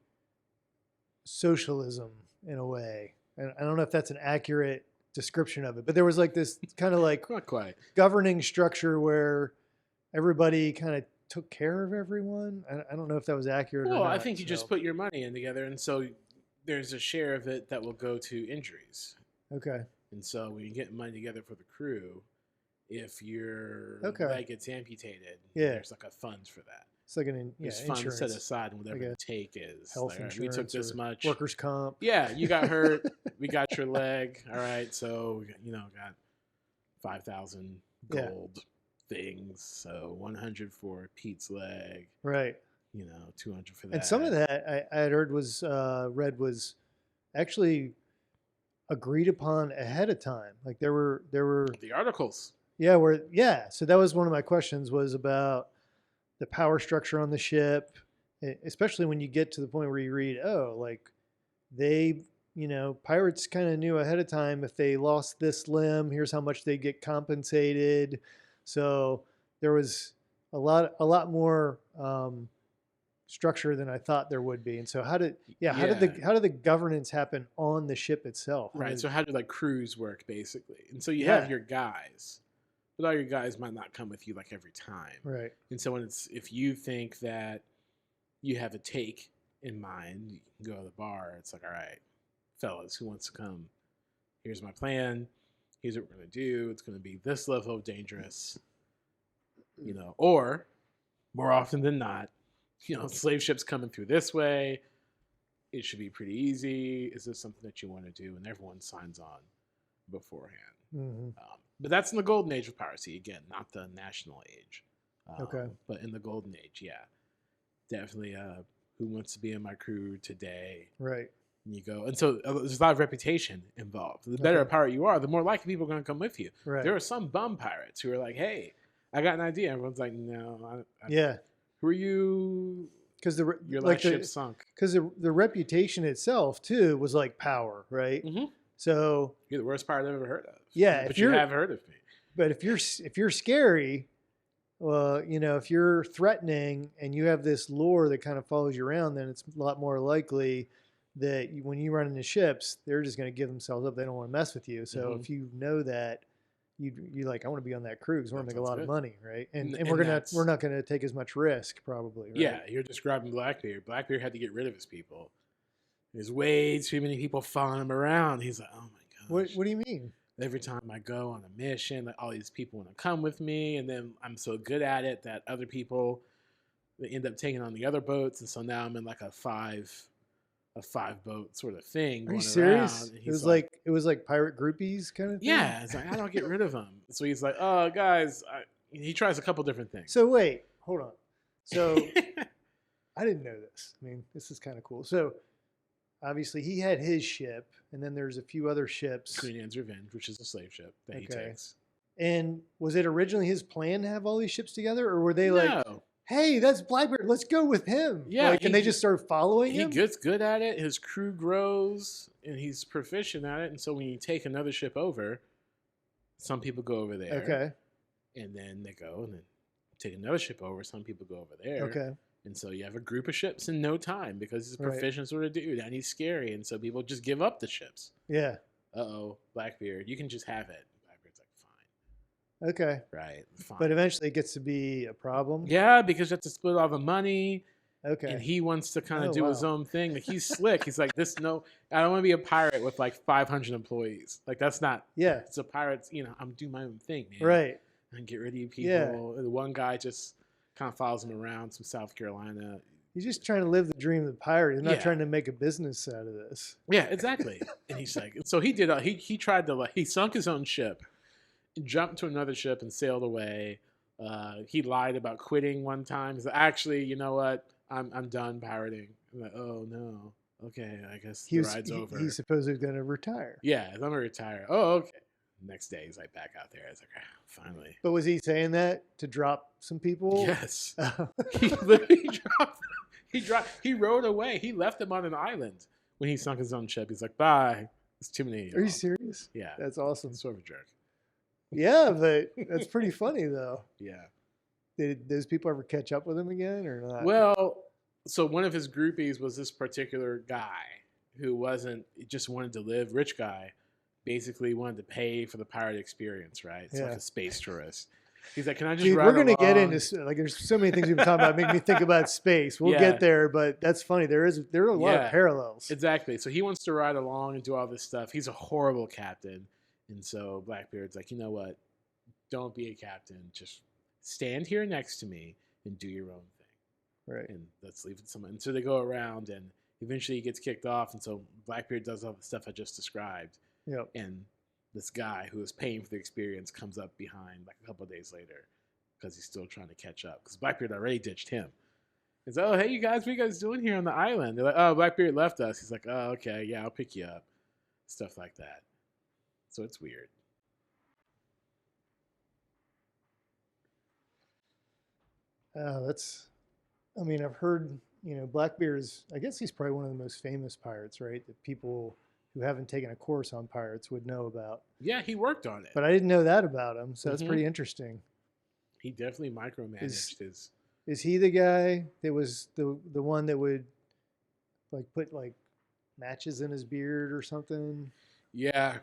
socialism in a way. And I don't know if that's an accurate description of it, but there was like this kind of like not quite. governing structure where everybody kind of took care of everyone. I don't know if that was accurate or Well, not. I think you just put your money in together, and so there's a share of it that will go to injuries. Okay. And so when you get money together for the crew, if your Okay. leg gets amputated, Yeah. there's like a fund for that. It's like an There's funds insurance, set aside, and whatever like a the take is. health Like, all right, insurance. we took this or much. Workers' comp. Yeah, you got hurt. We got your leg. All right, so got 5,000 Yeah. gold things. So 100 for Pete's leg. Right. 200 for that. And some of that I had heard was read was actually agreed upon ahead of time. Like there were the articles. so that was one of my questions, was about the power structure on the ship, especially when you get to the point where you read, oh, like they, pirates kind of knew ahead of time if they lost this limb, here's how much they get compensated. So there was a lot more structure than I thought there would be. And so how did the governance happen on the ship itself? Right. So how do like crews work basically? And so you Yeah. have your guys, but all your guys might not come with you like every time. Right. And so if you think that you have a take in mind, you can go to the bar. It's like, all right, fellas, who wants to come? Here's my plan. Here's what we're going to do. It's going to be this level of dangerous, or more often than not, slave ships coming through this way. it should be pretty easy. Is this something that you want to do? And everyone signs on beforehand. Mm-hmm. But that's in the golden age of piracy. Again, not the national age. Okay. But in the golden age, yeah. Definitely who wants to be in my crew today? Right. And you go. And so there's a lot of reputation involved. The better a pirate you are, the more likely people are going to come with you. Right. There are some bum pirates who are like, hey, I got an idea. Everyone's like, no. Yeah. Who are you? Because your last ship sunk. Because the reputation itself too was like power, right? Mm-hmm. So you're the worst pirate I've ever heard of. Yeah, but you have heard of me. But if you're scary, well, you know, if you're threatening and you have this lore that kind of follows you around, then it's a lot more likely that when you run into ships, they're just going to give themselves up. They don't want to mess with you. So if you know that, you like, I want to be on that crew because we're going to make a lot of money, right? And we're not going to take as much risk, probably. Right? Yeah, you're describing Blackbeard. Blackbeard had to get rid of his people. There's way too many people following him around. He's like, oh my gosh. What do you mean? Every time I go on a mission, like all these people want to come with me, and then I'm so good at it that other people they end up taking on the other boats, and so now I'm in like a five boat sort of thing. Are you serious? It was like pirate groupies kind of thing? Yeah, it's like I don't get rid of them. So he's like, oh guys, he tries a couple different things. So wait, hold on. So I didn't know this. I mean, this is kind of cool. So obviously he had his ship, and then there's a few other ships. Queen Anne's Revenge, which is a slave ship that he takes. And was it originally his plan to have all these ships together, or were they like, hey, that's Blackbeard, let's go with him? Yeah. And they just started following him? He gets good at it. His crew grows, and he's proficient at it. And so when you take another ship over, some people go over there. Okay. And then they go and then take another ship over. Some people go over there. Okay. And so you have a group of ships in no time because he's a proficient sort of dude, and he's scary. And so people just give up the ships. Yeah. Uh-oh, Blackbeard, you can just have it. Blackbeard's like, fine. Okay. Right, fine. But eventually it gets to be a problem? Yeah, because you have to split all the money. Okay. And he wants to kind of do his own thing. Like, he's slick. He's like, I don't want to be a pirate with like 500 employees. Like, that's not. Yeah. It's a pirate. I'm doing my own thing, man. Right. And get rid of you people. Yeah. The one guy just kind of follows him around from South Carolina. He's just trying to live the dream of the pirate. He's not trying to make a business out of this. Yeah, exactly. And he's like, so he did. He tried to he sunk his own ship, jumped to another ship, and sailed away. He lied about quitting one time. He's like, actually, you know what? I'm done pirating. I'm like, oh no. Okay, I guess the ride's over. He's supposedly going to retire. Yeah, I'm going to retire. Oh, okay. Next day, he's like back out there. I was like, finally. But was he saying that to drop some people? Yes. He literally he rode away. He left them on an island when he sunk his own ship. He's like, bye. It's too many. Are you serious? Yeah. That's awesome. Sort of a jerk. Yeah, but that's pretty funny though. Yeah. Did those people ever catch up with him again or not? Well, so one of his groupies was this particular guy who just wanted to live, rich guy, basically wanted to pay for the pirate experience, right? It's like a space tourist. He's like, can I just ride we're going to get along? into, like, there's so many things we've been talking about, make me think about space. We'll get there, but that's funny. There are a lot of parallels. Exactly. So he wants to ride along and do all this stuff. He's a horrible captain. And so Blackbeard's like, you know what? Don't be a captain. Just stand here next to me and do your own thing. Right. And let's leave it to someone. And so they go around, and eventually he gets kicked off. And so Blackbeard does all the stuff I just described. Yep. And this guy who is paying for the experience comes up behind like a couple of days later because he's still trying to catch up because Blackbeard already ditched him. He's like, oh, hey, you guys, what are you guys doing here on the island? They're like, oh, Blackbeard left us. He's like, oh, okay, yeah, I'll pick you up. Stuff like that. So it's weird. I've heard, Blackbeard is, I guess he's probably one of the most famous pirates, right? That people who haven't taken a course on pirates would know about. Yeah, he worked on it. But I didn't know that about him, so that's pretty interesting. He definitely micromanaged his... Is he the guy that was the one that would like put like matches in his beard or something? Yeah.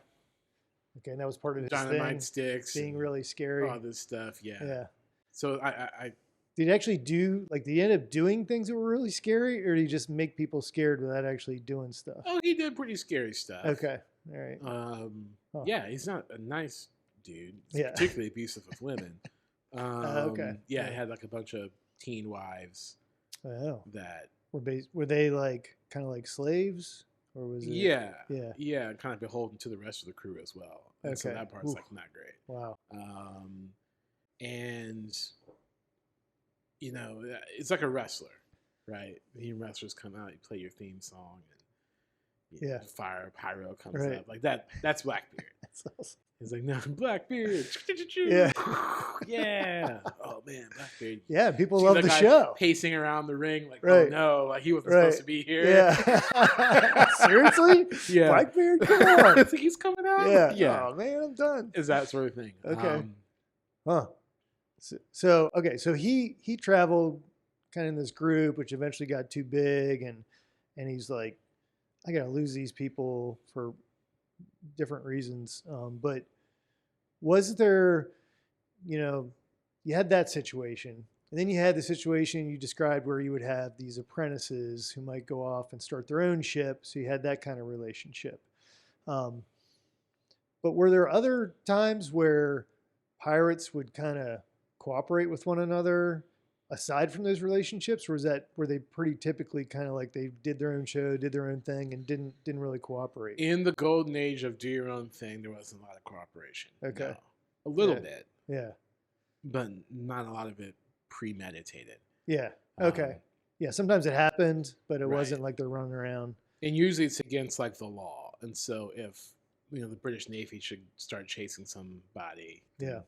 Okay, and that was part of his dynamite sticks. Being really scary. All this stuff, yeah. Yeah. So I did he actually did he end up doing things that were really scary, or did he just make people scared without actually doing stuff? Oh, he did pretty scary stuff. Okay. All right. Yeah, he's not a nice dude. He's particularly abusive with women. Okay. Yeah, he had like a bunch of teen wives that were they like kind of like slaves, or was it? Yeah, Yeah. yeah, kind of beholden to the rest of the crew as well. And so Okay. that part's Oof. like not great. Wow. And you know, it's like a wrestler, right? The wrestlers come out, you play your theme song, and Yeah. fire pyro comes Right. up like that. That's Blackbeard. That's awesome. He's like, no, Blackbeard. Yeah. Yeah. Oh man, Blackbeard. Yeah, people See love the guy show. pacing around the ring, like, Right. oh no, like he wasn't Right. supposed to be here. Yeah. Seriously? Yeah. Blackbeard? Come on. It's like he's coming out. Yeah. Yeah. Oh man, I'm done. Is that sort of thing. Okay. Huh. So okay, so he traveled kind of in this group, which eventually got too big, and he's like, I gotta lose these people for different reasons. But was there, you had that situation, and then you had the situation you described where you would have these apprentices who might go off and start their own ship. So you had that kind of relationship. But were there other times where pirates would kind of cooperate with one another aside from those relationships, or were they pretty typically kind of like they did their own show, did their own thing, and didn't really cooperate? In the golden age of do your own thing, there wasn't a lot of cooperation. Okay. No. A little bit, Yeah. but not a lot of it premeditated. Yeah. Okay. Yeah. Sometimes it happened, but it Right. wasn't like they're running around. And usually it's against like the law. And so if the British Navy should start chasing somebody, Yeah.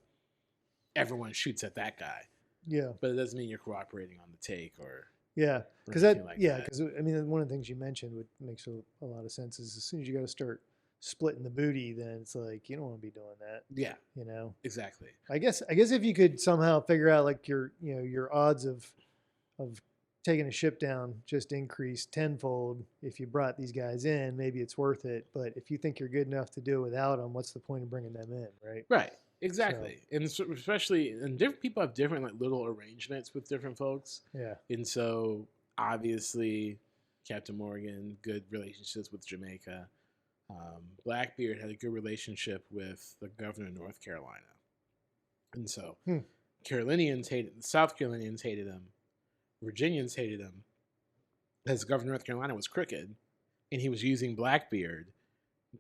everyone shoots at that guy. Yeah. But it doesn't mean you're cooperating on the take or Yeah. Because anything like that. because I mean, one of the things you mentioned would makes a lot of sense is as soon as you got to start splitting the booty, then it's like you don't want to be doing that. Yeah, exactly. I guess if you could somehow figure out like your odds of taking a ship down just increase tenfold if you brought these guys in, maybe it's worth it. But if you think you're good enough to do it without them, what's the point of bringing them in, right? Right. Exactly. And especially, and different people have different like little arrangements with different folks. Yeah. And so obviously Captain Morgan, good relationships with Jamaica. Blackbeard had a good relationship with the governor of North Carolina. And so South Carolinians hated him. Virginians hated him. As governor of North Carolina was crooked, and he was using Blackbeard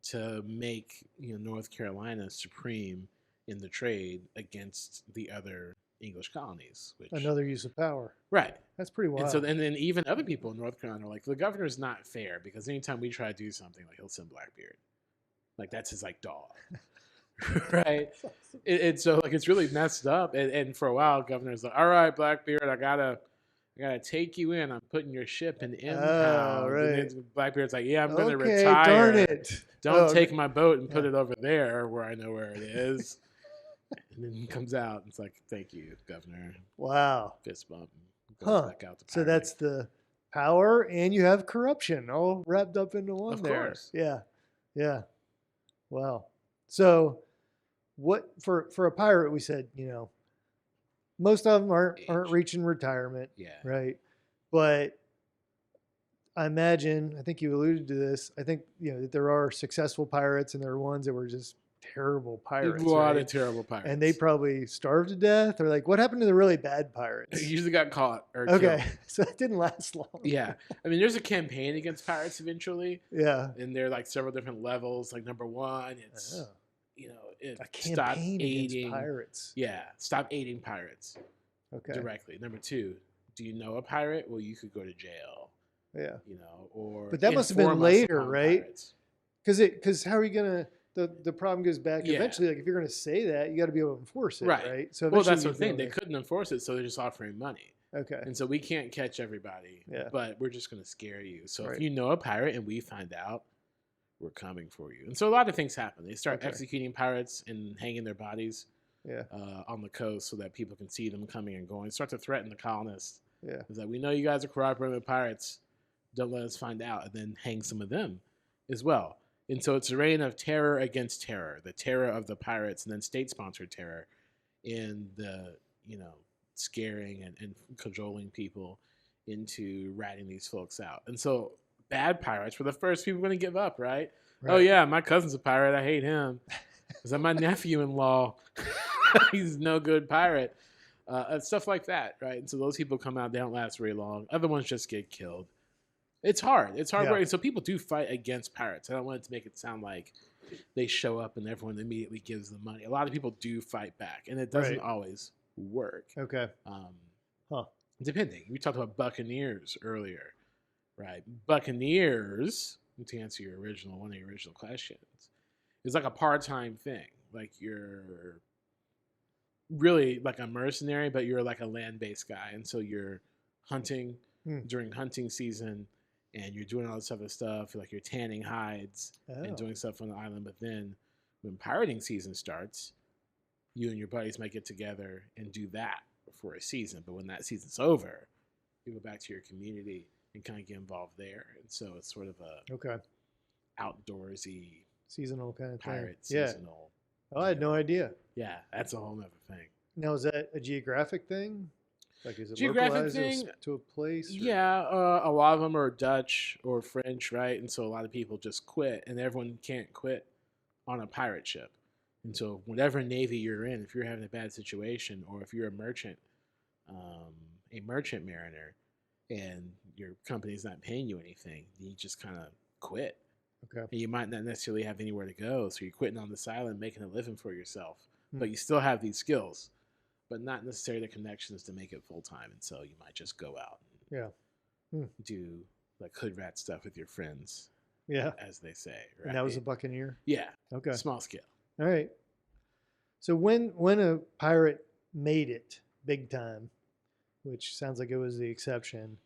to make North Carolina supreme in the trade against the other English colonies. Which, Another use of power. right. That's pretty wild. And then even other people in North Carolina are like, the governor's not fair because anytime we try to do something, like he'll send Blackbeard. Like that's his like dog. Right. And so like it's really messed up. And for a while, governor's like, all right, Blackbeard, I gotta take you in. I'm putting your ship in impound. Oh, right. And then Blackbeard's like, yeah, I'm gonna okay, retire. darn it. Don't take my boat and put it over there where I know where it is. And then he comes out and it's like, thank you, Governor. Wow. Fist bump. Goes back out to so that's the power, and you have corruption all wrapped up into one of there. Course. Yeah. Yeah. Wow. So what for a pirate, we said, most of them aren't reaching retirement. Yeah. Right. But I imagine, I think you alluded to this, I think, that there are successful pirates and there are ones that were just terrible pirates. A lot of terrible pirates. And they probably starved to death, or like, what happened to the really bad pirates? They usually got caught or okay. killed. So that didn't last long. Yeah. I mean, there's a campaign against pirates eventually. Yeah. And there are like several different levels. Like number one, it's, a campaign against pirates. Yeah. Stop aiding pirates. Okay. Directly. Number two, do you know a pirate? Well, you could go to jail. Yeah. But that must have been later, right? Because how are you gonna? The problem goes back eventually. Like if you're gonna say that, you got to be able to enforce it, right? So that's the thing. They couldn't enforce it, so they're just offering money. Okay. And so we can't catch everybody. Yeah. But we're just gonna scare you. So Right. if you know a pirate and we find out, we're coming for you. And so a lot of things happen. They start executing pirates and hanging their bodies. Yeah. On the coast so that people can see them coming and going. Start to threaten the colonists. Yeah. It's like, we know you guys are cooperating with pirates. Don't let us find out. And then hang some of them as well. And so it's a reign of terror against terror. The terror of the pirates and then state-sponsored terror in the, scaring and cajoling people into ratting these folks out. And so bad pirates were the first people going to give up, right? Oh, yeah, my cousin's a pirate. I hate him. Is that my nephew-in-law? He's no good pirate. stuff like that, right? And so those people come out, they don't last very long. Other ones just get killed. It's hard. It's hard work. And so people do fight against pirates. I don't want it to make it sound like they show up and everyone immediately gives them money. A lot of people do fight back, and it doesn't always work. Okay. Depending. We talked about buccaneers earlier, right? Buccaneers, to answer one of your original questions, is like a part-time thing. Like you're really like a mercenary, but you're like a land-based guy. And so you're hunting during hunting season, and you're doing all this other stuff. Like you're tanning hides and doing stuff on the island. But then when pirating season starts, you and your buddies might get together and do that for a season. But when that season's over, you go back to your community and kind of get involved there. And so it's sort of a outdoorsy, seasonal kind of pirate thing. Seasonal. Oh, I had no idea. Yeah, that's a whole nother thing. Now, is that a geographic thing? Like, is it geographic localized thing to a place? Or? Yeah, a lot of them are Dutch or French, right? And so a lot of people just quit, and everyone can't quit on a pirate ship. And so whatever navy you're in, if you're having a bad situation, or if you're a merchant mariner, and your company's not paying you anything, you just kind of quit. Okay. And you might not necessarily have anywhere to go, so you're quitting on this island, making a living for yourself. But you still have these skills, but not necessarily the connections to make it full time. And so you might just go out and do like hood rat stuff with your friends. Yeah. As they say. Right? And that was a buccaneer? Yeah. Okay. Small scale. All right. So when a pirate made it big time, which sounds like it was the exception,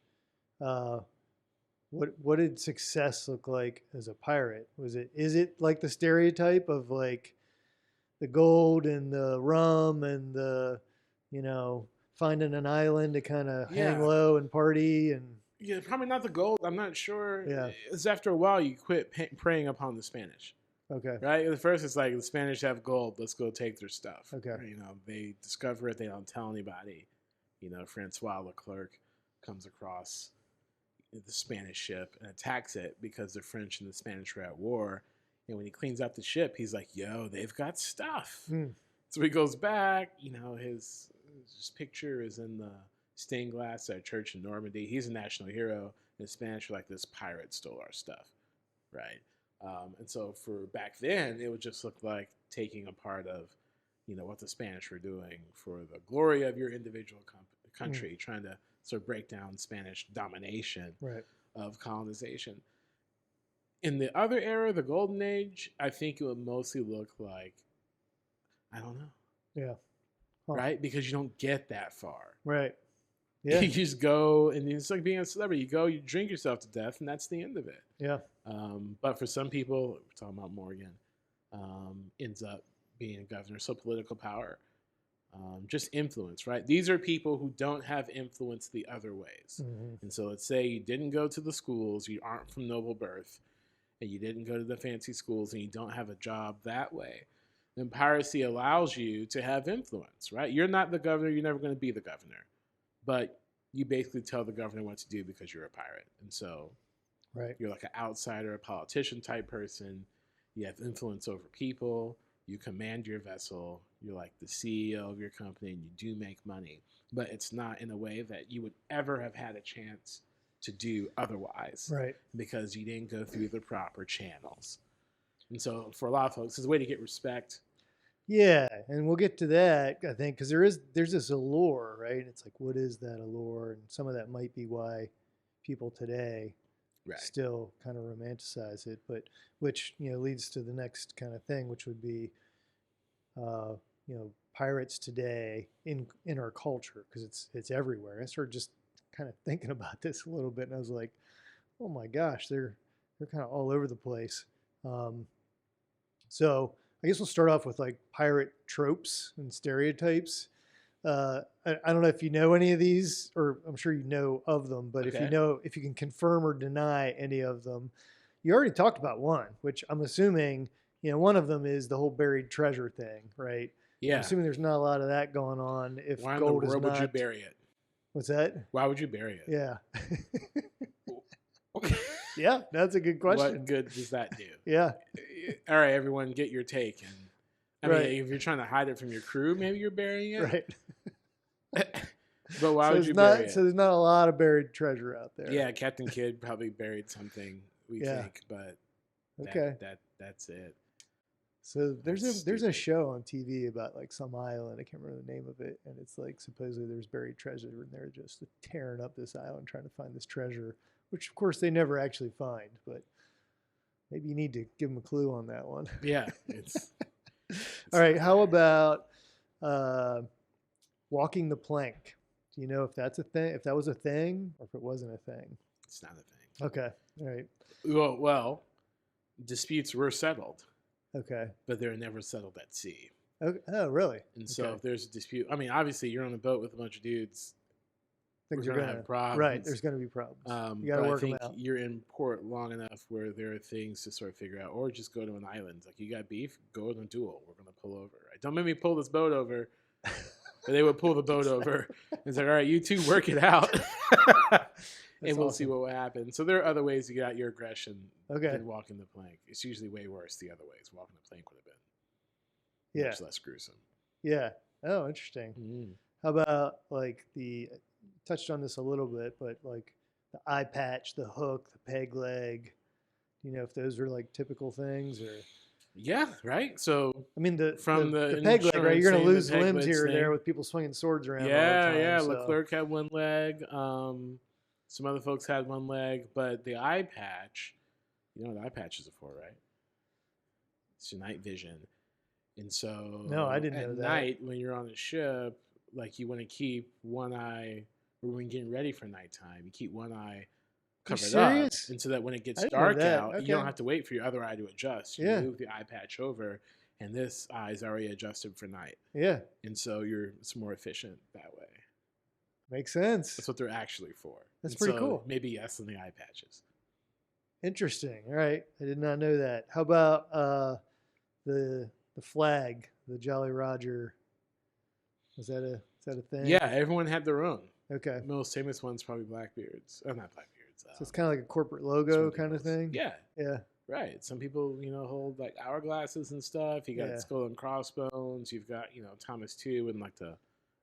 what did success look like as a pirate? Is it like the stereotype of like the gold and the rum and the, finding an island to kind of hang low and party and... Yeah, probably not the gold. I'm not sure. Yeah. It's after a while you quit preying upon the Spanish. Okay. Right? At first it's like the Spanish have gold. Let's go take their stuff. Okay. They discover it. They don't tell anybody. Francois Leclerc comes across the Spanish ship and attacks it because the French and the Spanish were at war. And when he cleans up the ship, he's like, yo, they've got stuff. So he goes back. His picture is in the stained glass at a church in Normandy. He's a national hero. And the Spanish were like, this pirate stole our stuff. Right? And so for back then, it would just look like taking a part of, what the Spanish were doing for the glory of your individual country, trying to sort of break down Spanish domination of colonization. In the other era, the Golden Age, I think it would mostly look like, I don't know. Yeah. Right? Because you don't get that far. Right. Yeah. You just go, and it's like being a celebrity. You go, you drink yourself to death, and that's the end of it. Yeah. But for some people, we're talking about Morgan, ends up being a governor. So political power, just influence, right? These are people who don't have influence the other ways. And so let's say you didn't go to the schools, you aren't from noble birth, and you didn't go to the fancy schools, and you don't have a job that way. Then piracy allows you to have influence, right? You're not the governor. You're never going to be the governor. But you basically tell the governor what to do because you're a pirate. And so you're like an outsider, a politician type person. You have influence over people. You command your vessel. You're like the CEO of your company, and you do make money. But it's not in a way that you would ever have had a chance to do otherwise. Right. Because you didn't go through the proper channels. And so for a lot of folks, it's a way to get respect. Yeah, and we'll get to that, I think, because there's this allure, right? It's like, what is that allure? And some of that might be why people today still kind of romanticize it, but which leads to the next kind of thing, which would be pirates today in our culture, because it's everywhere. I started just kind of thinking about this a little bit, and I was like, oh my gosh, they're kind of all over the place. So I guess we'll start off with like pirate tropes and stereotypes. I don't know if you know any of these, or I'm sure you know of them, but if you can confirm or deny any of them. You already talked about one, which I'm assuming, one of them is the whole buried treasure thing, right? Yeah. I'm assuming there's not a lot of that going on. If why gold in the world is not, would you bury it? What's that? Why would you bury it? Yeah. Okay. Yeah, that's a good question. What good does that do? Yeah. All right, everyone, get your take. And I mean, if you're trying to hide it from your crew, maybe you're burying it. Right. But why would you bury it? So there's not a lot of buried treasure out there. Yeah, Captain Kidd probably buried something, we think, but that's it. So there's a show on TV about like some island. I can't remember the name of it, and it's like supposedly there's buried treasure, and they're just tearing up this island trying to find this treasure, which of course they never actually find. But maybe you need to give them a clue on that one. Yeah, it's all right. How about walking the plank? Do you know if that's a thing? If that was a thing, or if it wasn't a thing? It's not a thing. Okay. All right. Well, disputes were settled. Okay. But they're never settled at sea. Okay. Oh, really? And so if there's a dispute, I mean, obviously you're on a boat with a bunch of dudes. Things we're are going to have problems. Right. There's going to be problems. You got to work them out. You're in port long enough where there are things to sort of figure out, or just go to an island. Like, you got beef, go on a duel. We're going to pull over. Right? Don't make me pull this boat over. But they would pull the boat over. It's like, all right, you two work it out. And we'll see what will happen. So there are other ways to get out your aggression than walking the plank. It's usually way worse the other ways. Walking the plank would have been much less gruesome. Yeah. Oh, interesting. Mm-hmm. How about like touched on this a little bit, but like the eye patch, the hook, the peg leg, you know, if those are like typical things or... Yeah, right. So I mean, the peg leg, right? You're going to lose limbs here or there with people swinging swords around. Yeah, all the time, yeah. So. Leclerc had one leg. Some other folks had one leg, but the eye patch, you know what the eye patch is for, right? It's your night vision, and so no, I didn't know that. At night, when you're on a ship, like you want to keep one eye, or when getting ready for nighttime, you keep one eye covered up, and so that when it gets dark out, you don't have to wait for your other eye to adjust. You move the eye patch over, and this eye is already adjusted for night. Yeah, and so it's more efficient that way. Makes sense. That's what they're actually for. That's pretty cool. Maybe yes on the eye patches. Interesting. All right, I did not know that. How about the flag, the Jolly Roger? Is that a thing? Yeah, everyone had their own. Okay. The most famous one's probably Blackbeard's. Oh, not Blackbeard's. So it's kind of like a corporate logo kind of thing. Yeah. Yeah. Right. Some people, hold like hourglasses and stuff. You got skull and crossbones. You've got, Thomas too, and like the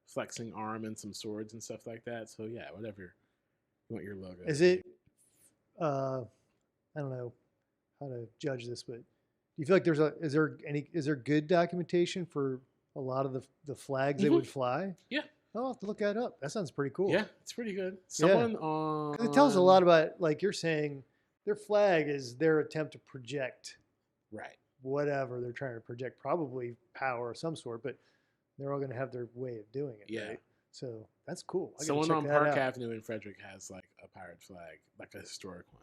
flexing arm and some swords and stuff like that. So yeah, whatever you want your logo. Is it? I don't know how to judge this, but do you feel like is there good documentation for a lot of the flags that would fly? Yeah. I'll have to look that up. That sounds pretty cool. Yeah, it's pretty good. Someone it tells a lot about, like you're saying, their flag is their attempt to project, right? Whatever they're trying to project, probably power of some sort, but they're all going to have their way of doing it. Yeah. Right? So that's cool. Someone on Park Avenue in Frederick has like a pirate flag, like a historic one.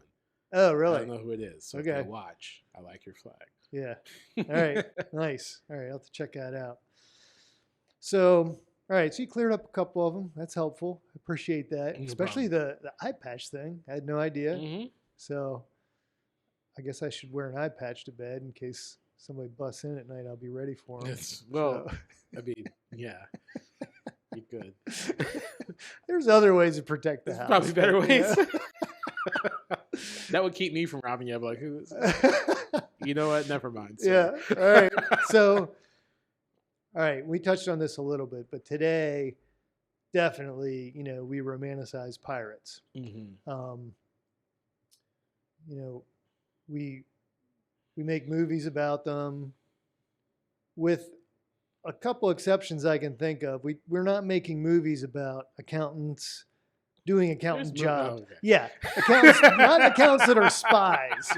Oh, really? I don't know who it is. So okay. Watch. I like your flag. Yeah. All right. Nice. All right. I'll have to check that out. So, all right. So you cleared up a couple of them. That's helpful. I appreciate that. Especially the eye patch thing. I had no idea. Mm-hmm. So I guess I should wear an eye patch to bed in case somebody busts in at night. I'll be ready for them. I mean, yeah. You could. There's other ways to protect the house. Probably better ways. That would keep me from robbing you. I'm like, who is this? You know what? Never mind. Sorry. Yeah. All right. So, all right. We touched on this a little bit, but today, definitely, we romanticize pirates. Mm-hmm. We make movies about them with a couple exceptions I can think of. We're not making movies about accountants doing accountant jobs. Okay. Yeah, accountants, not accountants that are spies,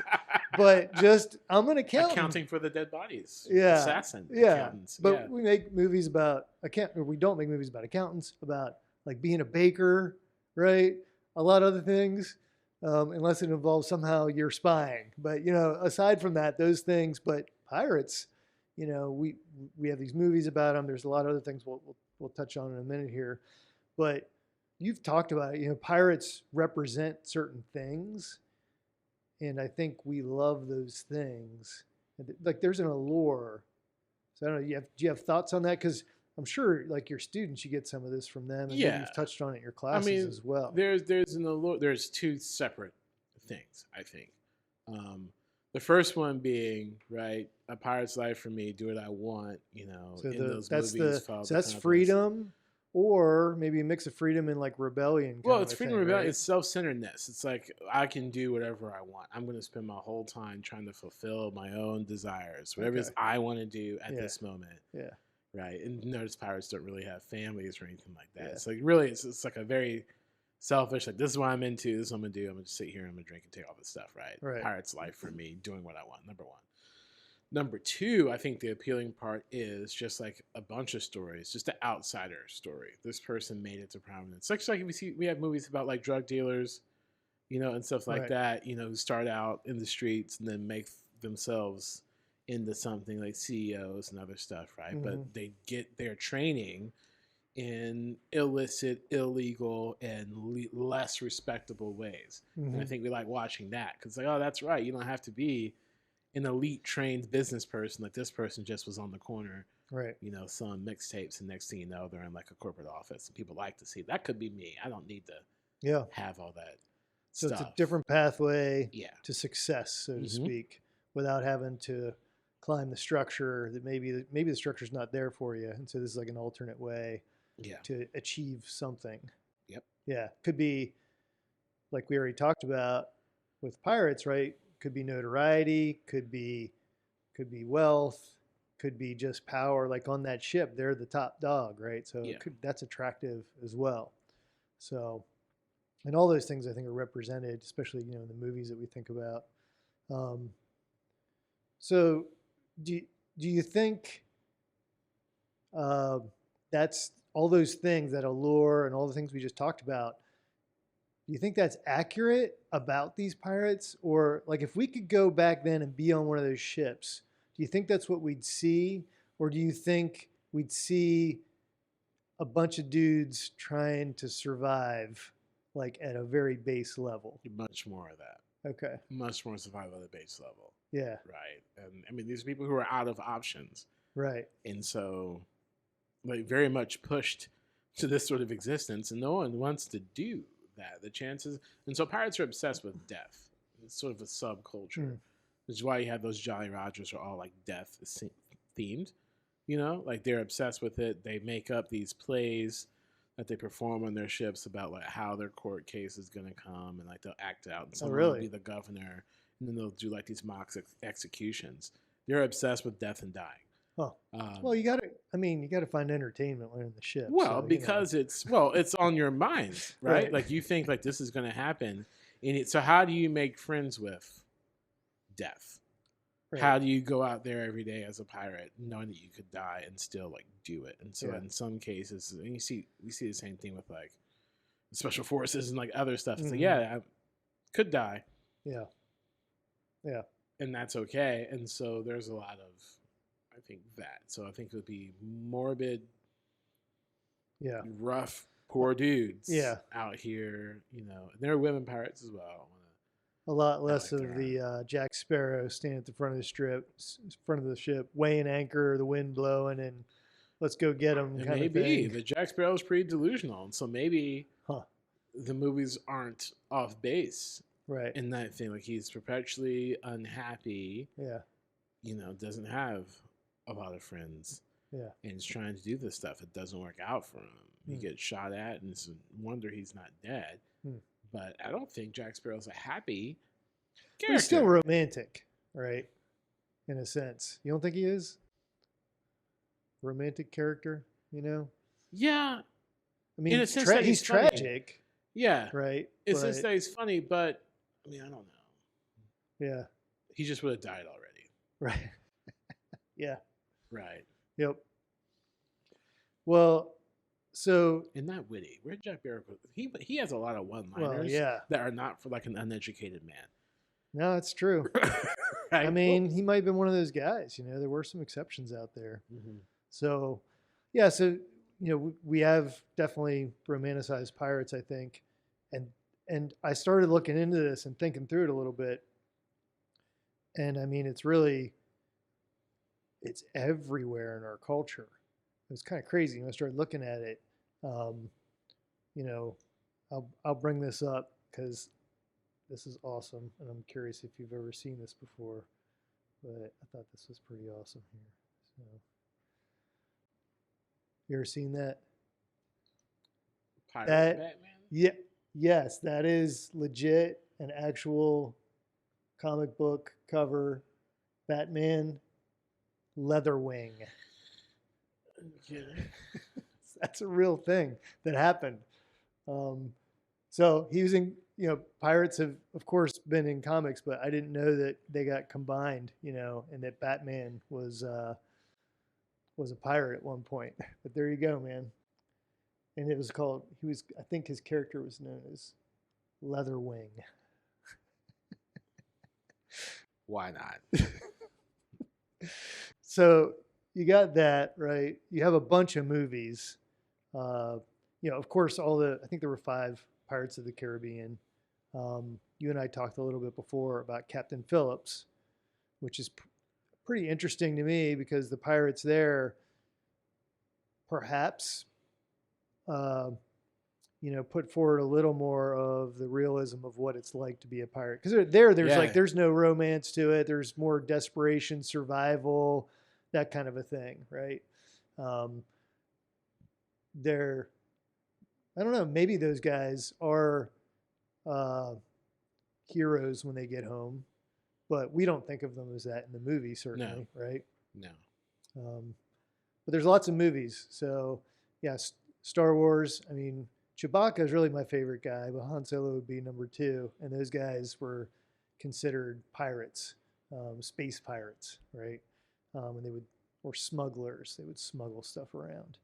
but just I'm an accountant. Accounting for the dead bodies. Yeah, assassin. Yeah, accountants. But we make movies about we don't make movies about accountants, about like being a baker, right? A lot of other things, unless it involves somehow you're spying. But aside from that, those things. But pirates. We have these movies about them. There's a lot of other things we'll touch on in a minute here, but you've talked about it. Pirates represent certain things, and I think we love those things. Like there's an allure. So I don't know. Do you have thoughts on that? Because I'm sure, like your students, you get some of this from them, and you've touched on it in your classes as well. There's an allure. There's two separate things, I think. The first one being, right, a pirate's life for me, do what I want, So in those movies. So that's freedom, or maybe a mix of freedom and like rebellion Well, kind of it's a freedom thing, of rebellion. right? It's self-centeredness. It's like I can do whatever I want. I'm going to spend my whole time trying to fulfill my own desires, whatever it is Okay. I want to do at Yeah. this moment. Yeah. Right. And notice pirates don't really have families or anything like that. Yeah. It's like really, it's like a very selfish, like this is what I'm into, this is what I'm going to do. I'm going to sit here and I'm going to drink and take all this stuff, right? Right. Pirate's life for me, doing what I want, number one. Number two, I think the appealing part is just like a bunch of stories, just an outsider story. This person made it to prominence. Like we have movies about like drug dealers, and stuff like Right. that, who start out in the streets and then make themselves into something like CEOs and other stuff, right? Mhm. But they get their training in illicit, illegal, and less respectable ways. And I Mhm. think we like watching that because, like, oh, that's right. You don't have to be an elite trained business person. Like this person just was on the corner, Right. selling mixtapes, and next thing you know, they're in like a corporate office, and people like to see that. Could be me. I don't need to Yeah. have all that So stuff. it's a different pathway Yeah. to success, so to Mhm. speak, without having to climb the structure that maybe the structure's not there for you. And so this is like an alternate way Yeah. to achieve something. Yep. Yeah. Could be like we already talked about with pirates, right? Could be notoriety, could be wealth, could be just power. Like on that ship, they're the top dog, right? So Yeah. that's attractive as well. So, and all those things I think are represented, especially in the movies that we think about. So, do you think that's all those things, that allure and all the things we just talked about? Do you think that's accurate about these pirates? Or like if we could go back then and be on one of those ships, do you think that's what we'd see? Or do you think we'd see a bunch of dudes trying to survive like at a very base level? Much more of that. Okay. Much more survival at the base level. Yeah. Right. And I mean, these are people who are out of options. Right. And so, like, very much pushed to this sort of existence, and no one wants to do that. The chances, and so pirates are obsessed with death. It's sort of a subculture, which is why you have those Jolly Rogers are all like death themed. Like they're obsessed with it. They make up these plays that they perform on their ships about like how their court case is going to come, and like they'll act out, and someone will be the governor, and then they'll do like these mock executions. They're obsessed with death and dying. Oh, well, you got to find entertainment when in the ship. Well, so, because it's on your mind, right? Like you think like this is going to happen, and so how do you make friends with death? Right. How do you go out there every day as a pirate, knowing that you could die and still like do it? And so in some cases, and we see the same thing with like special forces and like other stuff. It's like, yeah, I could die. Yeah. Yeah. And that's okay. And so there's a lot of, I think that. So I think it would be morbid, rough, poor dudes out here, And there are women pirates as well. A lot less of the Jack Sparrow standing at the front of the ship, weighing anchor, the wind blowing, and let's go get them kind of thing. Maybe the Jack Sparrow is pretty delusional, and so maybe the movies aren't off base, right? In that thing, like he's perpetually unhappy. Yeah, doesn't have a lot of friends. Yeah, and he's trying to do this stuff. It doesn't work out for him. He gets shot at, and it's a wonder he's not dead. But I don't think Jack Sparrow's a happy character. He's still romantic, right? In a sense. You don't think he is? Romantic character, Yeah. I mean, in a sense that he's tragic. Yeah. Right? In a sense that he's funny, but, I mean, I don't know. Yeah. He just would have died already. Right. Yeah. Right. Yep. Well, so and not witty. Where'd Jack Sparrow? He has a lot of one-liners that are not for like an uneducated man. No, it's true. Right? I mean, he might have been one of those guys. There were some exceptions out there. Mm-hmm. So, yeah. So we have definitely romanticized pirates, I think, and I started looking into this and thinking through it a little bit. And I mean, it's everywhere in our culture. It's kind of crazy. I started looking at it. I'll bring this up because this is awesome, and I'm curious if you've ever seen this before. But I thought this was pretty awesome here. So, you ever seen that? Pirate That Batman? yeah, yes, that is legit an actual comic book cover Batman Leatherwing. Yeah. That's a real thing that happened. So he was in, Pirates have, of course, been in comics, but I didn't know that they got combined, and that Batman was a pirate at one point. But there you go, man. And it was called, I think his character was known as Leatherwing. Why not? So you got that, right? You have a bunch of movies. Of course, I think there were 5 Pirates of the Caribbean. You and I talked a little bit before about Captain Phillips, which is pretty interesting to me because the pirates there perhaps, put forward a little more of the realism of what it's like to be a pirate. Because there's no romance to it. There's more desperation, survival, that kind of a thing, right? I don't know, maybe those guys are heroes when they get home, but we don't think of them as that in the movie, certainly, right? No. But there's lots of movies. So, yeah, Star Wars, I mean, Chewbacca is really my favorite guy, but Han Solo would be number 2. And those guys were considered pirates, space pirates, right? Or smugglers. They would smuggle stuff around.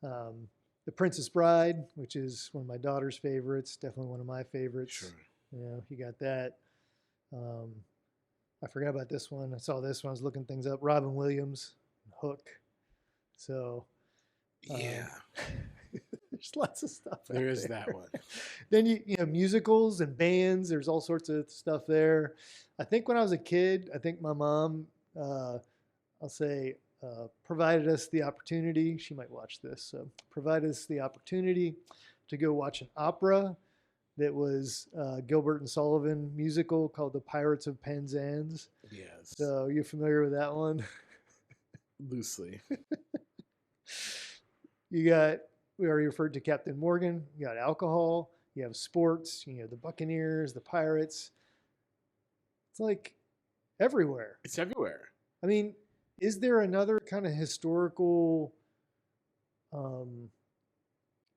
The Princess Bride, which is one of my daughter's favorites, definitely one of my favorites. Sure. You got that. I forgot about this one. I saw this one. I was looking things up. Robin Williams, Hook. So, yeah, there's lots of stuff. There is that one. Then musicals and bands. There's all sorts of stuff there. I think when I was a kid, I think my mom, provided us the opportunity. She might watch this. So provided us the opportunity to go watch an opera that was Gilbert and Sullivan musical called The Pirates of Penzance. Yes. So you're familiar with that one? Loosely. We already referred to Captain Morgan. You got alcohol. You have sports. The Buccaneers, the Pirates. It's like everywhere. It's everywhere. I mean, is there another kind of historical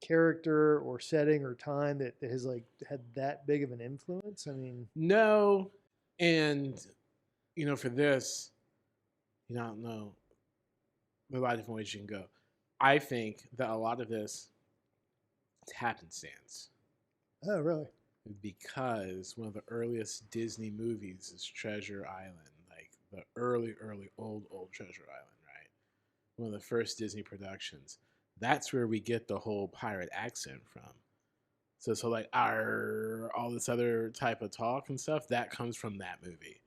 character or setting or time that has had that big of an influence? I mean, no. And for this, I don't know. There are a lot of different ways you can go. I think that a lot of this is happenstance. Oh, really? Because one of the earliest Disney movies is Treasure Island, like the early old Treasure Island, right? One of the first Disney productions. That's where we get the whole pirate accent from. So like all this other type of talk and stuff, that comes from that movie.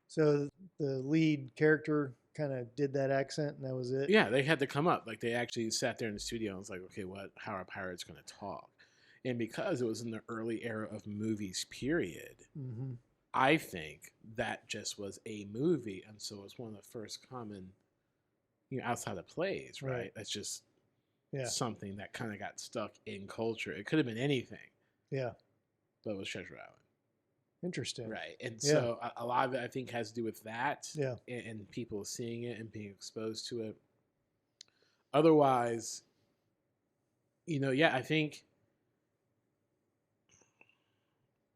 So the lead character kind of did that accent and that was it? Yeah, they had to come up. Like they actually sat there in the studio and was like, okay, how are pirates going to talk? And because it was in the early era of movies, period, mm-hmm. I think that just was a movie. And so it's one of the first common, outside of plays, right? That's just something that kind of got stuck in culture. It could have been anything. Yeah. But it was Treasure Island. Interesting. Right. And so a lot of it, I think, has to do with that. Yeah. And people seeing it and being exposed to it. Otherwise, I think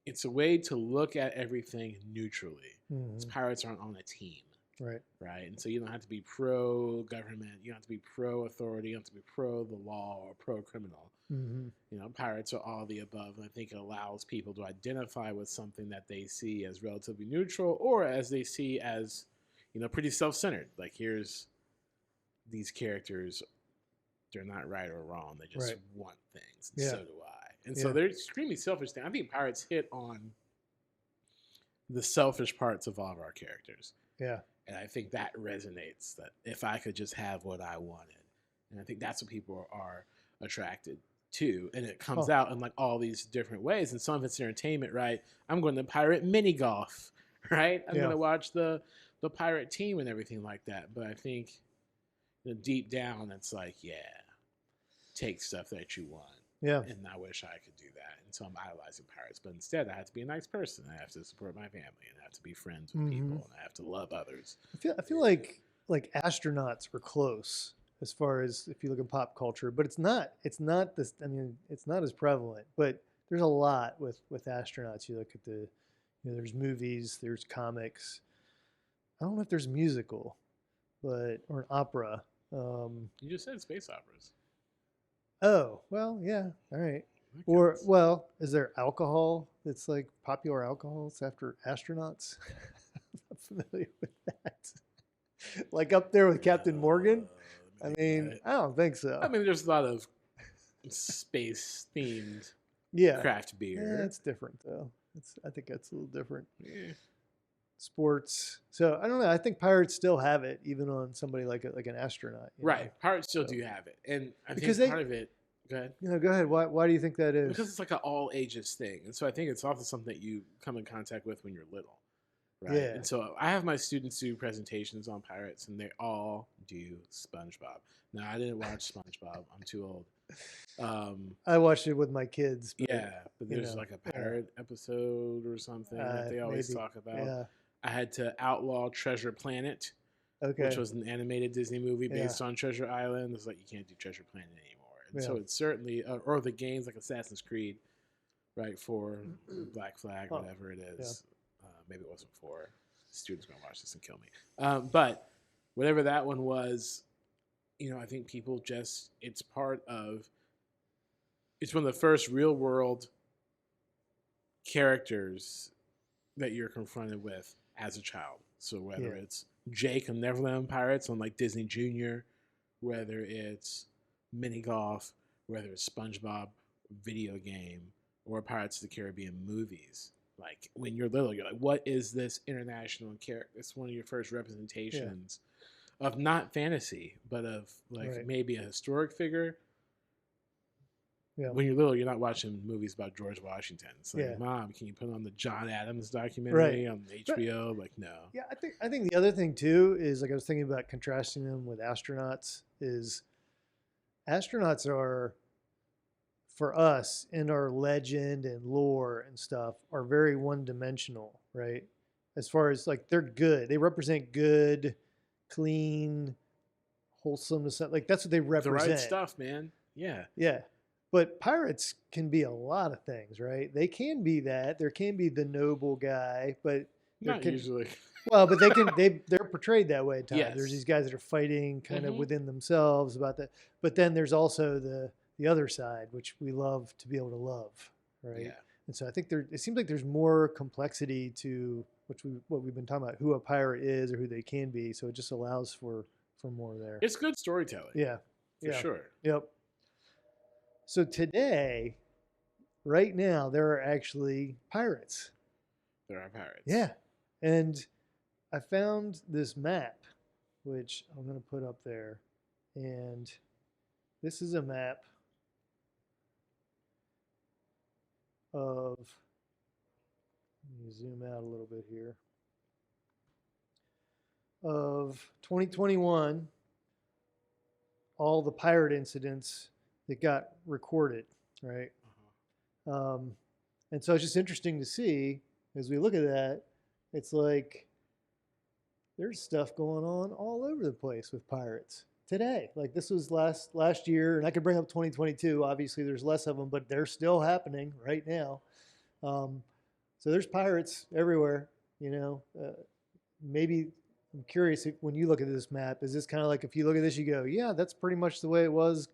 it's a way to look at everything neutrally. Because pirates aren't on a team. Right. And so you don't have to be pro-government. You don't have to be pro-authority. You don't have to be pro the law or pro-criminal. Mm-hmm. Pirates are all the above. And I think it allows people to identify with something that they see as relatively neutral or as they see as, pretty self-centered. Like, here's these characters. They're not right or wrong. They just want things. And so do I. And so they're extremely selfish. I think Pirates hit on the selfish parts of all of our characters. Yeah. And I think that resonates, that if I could just have what I wanted. And I think that's what people are attracted to. And it comes out in like all these different ways. And some of it's entertainment, right? I'm going to pirate mini golf, right? I'm going to watch the pirate team and everything like that. But I think deep down, it's like, take stuff that you want. Yeah. And I wish I could do that. And so I'm idolizing pirates. But instead, I have to be a nice person. I have to support my family, and I have to be friends with people, and I have to love others. I feel like astronauts were close as far as if you look at pop culture, but it's not this. I mean, it's not as prevalent. But there's a lot with astronauts. You look at there's movies, there's comics. I don't know if there's musical, or an opera. You just said space operas. Oh, well, yeah. All right. Is there alcohol that's like popular alcohols after astronauts? I'm not familiar with that. Like up there with Captain Morgan? I don't think so. I mean, there's a lot of space themed craft beer. Yeah, it's different though. I think that's a little different. Yeah. Sports. So I don't know. I think pirates still have it, even on somebody like an astronaut. Right. Pirates still do have it, and I think part of it. Go ahead. Go ahead. Why do you think that is? Because it's like an all ages thing, and so I think it's also something that you come in contact with when you're little, right? Yeah. And so I have my students do presentations on pirates, and they all do SpongeBob. Now I didn't watch SpongeBob. I'm too old. I watched it with my kids. But there's like a pirate episode or something that they always talk about. Yeah. I had to outlaw Treasure Planet, which was an animated Disney movie based on Treasure Island. It's like you can't do Treasure Planet anymore. And so it's certainly, or the games like Assassin's Creed, right, for Black Flag, whatever it is. Yeah. Maybe it wasn't 4. Students are going to watch this and kill me. But whatever that one was, I think people it's one of the first real world characters that you're confronted with as a child. So whether it's Jake and Neverland Pirates on like Disney Junior, whether it's mini golf, whether it's SpongeBob video game, or Pirates of the Caribbean movies. Like when you're little, you're like, what is this international character? It's one of your first representations of not fantasy, but of maybe a historic figure. Yeah. When you're little, you're not watching movies about George Washington. It's like, Mom, can you put on the John Adams documentary on HBO? Like, no. Yeah, I think the other thing too is like I was thinking about contrasting them with astronauts. Is astronauts are, for us in our legend and lore and stuff, are very one-dimensional, right? As far as like they're good, they represent good, clean, wholesomeness. Like that's what they represent. The right stuff, man. Yeah. Yeah. But pirates can be a lot of things, right? They can be that. There can be the noble guy, but not usually. Well, but they're portrayed that way at times. Yes. There's these guys that are fighting kind of within themselves about that. But then there's also the other side, which we love to be able to love, right? Yeah. And so I think it seems like there's more complexity to what we've been talking about, who a pirate is or who they can be. So it just allows for more there. It's good storytelling. Yeah. For sure. Yep. So today, right now, there are actually pirates. There are pirates. Yeah. And I found this map, which I'm going to put up there. And this is a map of, let me zoom out a little bit here, of 2021, all the pirate incidents that got recorded, right? And so it's just interesting to see as we look at that, it's like there's stuff going on all over the place with pirates today. Like this was last year, and I could bring up 2022. Obviously, there's less of them, but they're still happening right now. So there's pirates everywhere. Maybe I'm curious if, when you look at this map, is this kind of like if you look at this, you go, yeah, that's pretty much the way it was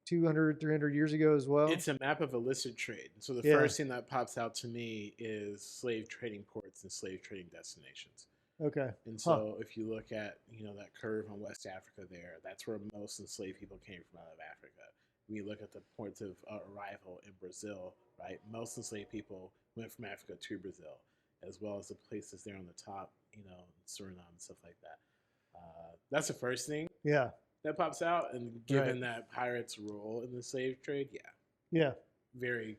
200, 300 years ago as well? It's a map of illicit trade. So the first thing that pops out to me is slave trading ports and slave trading destinations. Okay. And so if you look at, that curve on West Africa there, that's where most enslaved people came from out of Africa. When you look at the ports of arrival in Brazil, right, most enslaved people went from Africa to Brazil, as well as the places there on the top, Suriname and stuff like that. That's the first thing. Yeah. That pops out, and given that pirates' role in the slave trade, very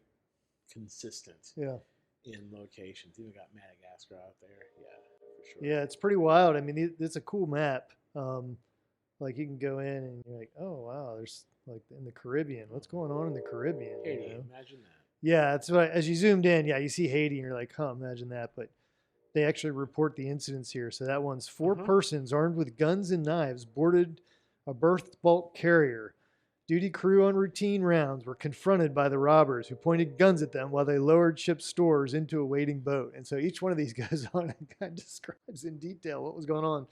consistent. Yeah, in locations. Even got Madagascar out there. Yeah, for sure. Yeah, it's pretty wild. I mean, it's a cool map. Like you can go in and you're like, oh wow, there's like in the Caribbean. What's going on in the Caribbean? Haiti, You know? imagine that. Yeah, that's what. As you zoomed in, yeah, you see Haiti, and you're like, huh, imagine that. But they actually report the incidents here. So that one's 4 persons armed with guns and knives boarded a berthed bulk carrier. Duty crew on routine rounds were confronted by the robbers who pointed guns at them while they lowered ship's stores into a waiting boat. And so each one of these goes on and kind of describes in detail what was going on.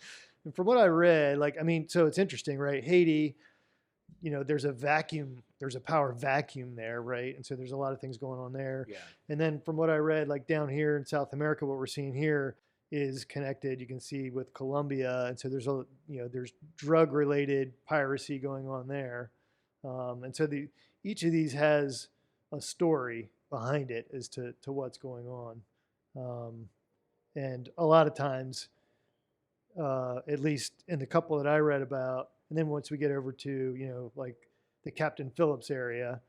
And from what I read, like, I mean, so it's interesting, right? Haiti, you know, there's a vacuum, there's a power vacuum there, right? And so there's a lot of things going on there. Yeah. And then from what I read, like down here in South America, what we're seeing here is connected. You can see with Colombia, and so there's a, you know, there's drug related piracy going on there. And so each of these has a story behind it as to what's going on. And a lot of times, at least in the couple that I read about, and then once we get over to, you know, like the Captain Phillips area,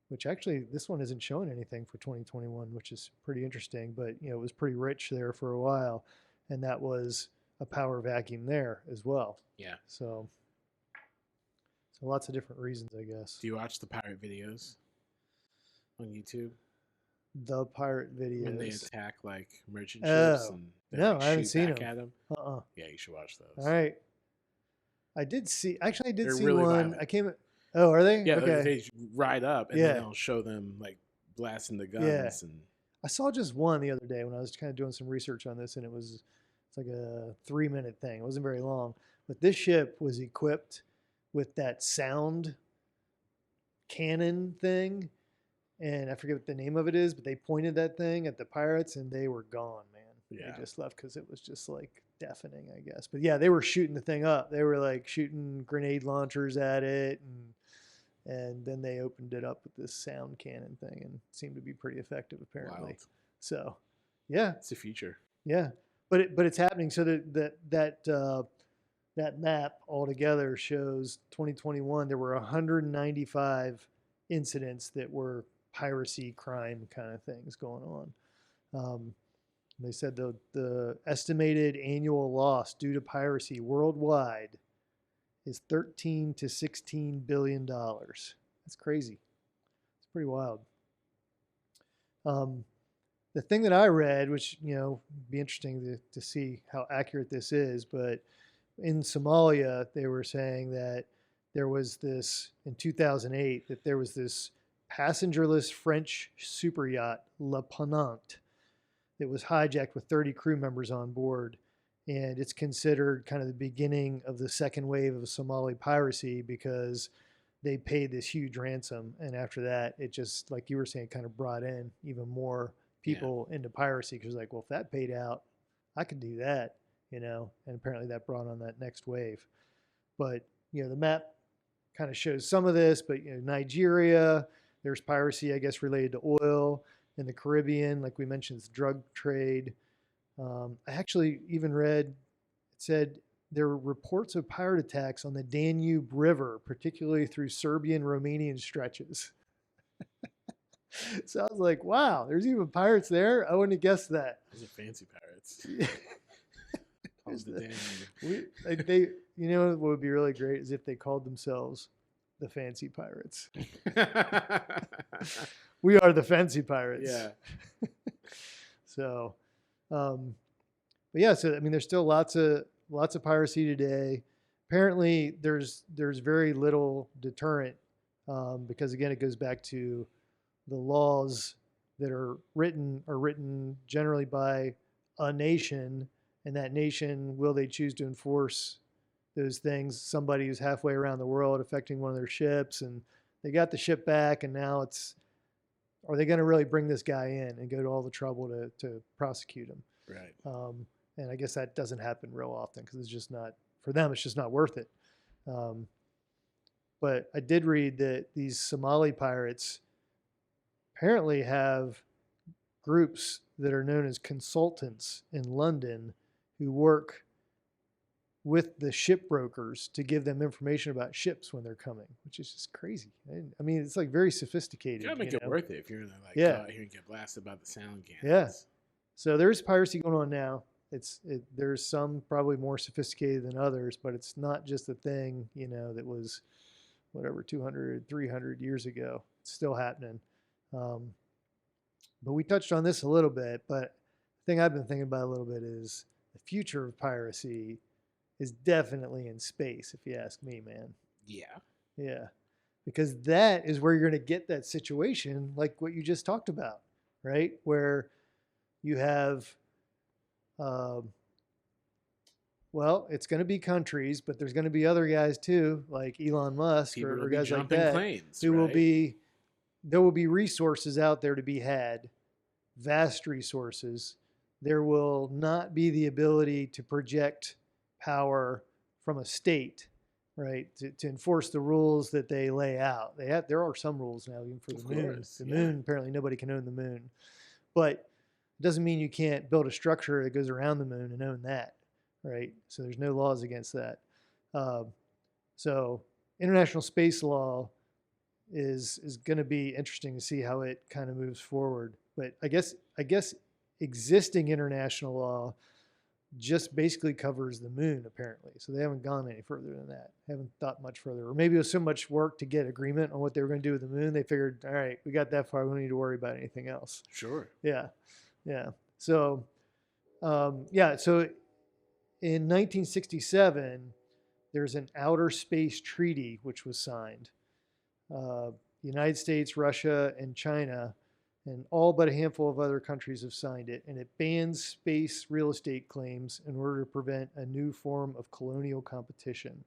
which actually this one isn't showing anything for 2021, which is pretty interesting, but you know, it was pretty rich there for a while. And that was a power vacuum there as well. Yeah. So lots of different reasons, I guess. Do you watch the pirate videos on YouTube? The pirate videos. When they attack like merchant ships and no, like, I haven't seen them. At them. Uh-uh. Yeah, you should watch those. All right. I did see. Actually, I did They're see really one. violent. I came. Oh, are they? Yeah, okay. they ride up and then they'll show them like blasting the guns. Yeah. And I saw just one the other day when I was kind of doing some research on this, and it's like a 3-minute thing. It wasn't very long, but this ship was equipped with that sound cannon thing, and I forget what the name of it is, but they pointed that thing at the pirates and they were gone, man. Yeah. They just left because it was just like deafening, I guess. But yeah, they were shooting the thing up. They were like shooting grenade launchers at it, and then they opened it up with this sound cannon thing, and it seemed to be pretty effective apparently. Wild. So, yeah, it's the future. yeah, but it's happening. So that map altogether shows 2021 there were 195 incidents that were piracy crime kind of things going on. They said the estimated annual loss due to piracy worldwide is $13 to $16 billion. That's crazy. It's pretty wild. The thing that I read, which, you know, be interesting to see how accurate this is, but in Somalia, they were saying that there was this, in 2008, that there was this passengerless French super yacht, La Ponant, that was hijacked with 30 crew members on board. And it's considered kind of the beginning of the second wave of Somali piracy because they paid this huge ransom. And after that, it just, like you were saying, kind of brought in even more people into piracy because like, well, if that paid out, I could do that, you know, and apparently that brought on that next wave. But, you know, the map kind of shows some of this, but, you know, Nigeria, there's piracy, I guess, related to oil. In the Caribbean, like we mentioned, it's drug trade. I actually even read, it said there were reports of pirate attacks on the Danube River, particularly through Serbian, Romanian stretches. So I was like, wow, there's even pirates there? I wouldn't have guessed that. Those are fancy pirates. They, you know, what would be really great is if they called themselves the Fancy Pirates. We are the Fancy Pirates. Yeah. So, but yeah, so I mean, there's still lots of piracy today. Apparently, there's very little deterrent because again, it goes back to the laws that are written generally by a nation, and that nation, will they choose to enforce those things? Somebody who's halfway around the world affecting one of their ships, and they got the ship back, and now it's, are they going to really bring this guy in and go to all the trouble to prosecute him? Right. And I guess that doesn't happen real often because it's just not, for them, it's just not worth it. But I did read that these Somali pirates apparently have groups that are known as consultants in London who work with the ship brokers to give them information about ships when they're coming, which is just crazy. I mean, it's like very sophisticated. You gotta make it worth it if you're gonna like Yeah. go out here and get blasted by the sound cannons. Yeah. So there's piracy going on now. There's some probably more sophisticated than others, but it's not just a thing, that was whatever 200, 300 years ago. It's still happening. But we touched on this a little bit, but the thing I've been thinking about a little bit is the future of piracy is definitely in space, if you ask me, man. Yeah. Yeah. Because that is where you're going to get that situation like what you just talked about, right? Where you have, it's going to be countries, but there's going to be other guys too, like Elon Musk or guys like that, claims, who right? there will be resources out there to be had, vast resources. There will not be the ability to project power from a state, right? To enforce the rules that they lay out. There are some rules now, even for the moon. The moon, apparently nobody can own the moon. But it doesn't mean you can't build a structure that goes around the moon and own that, right? So there's no laws against that. So international space law is going to be interesting to see how it kind of moves forward. But I guess existing international law just basically covers the moon, apparently. So they haven't gone any further than that. Haven't thought much further. Or maybe it was so much work to get agreement on what they were going to do with the moon, they figured, all right, we got that far. We don't need to worry about anything else. Sure. Yeah. So, so in 1967, there's an outer space treaty which was signed. The United States, Russia, and China, and all but a handful of other countries have signed it, and it bans space real estate claims in order to prevent a new form of colonial competition.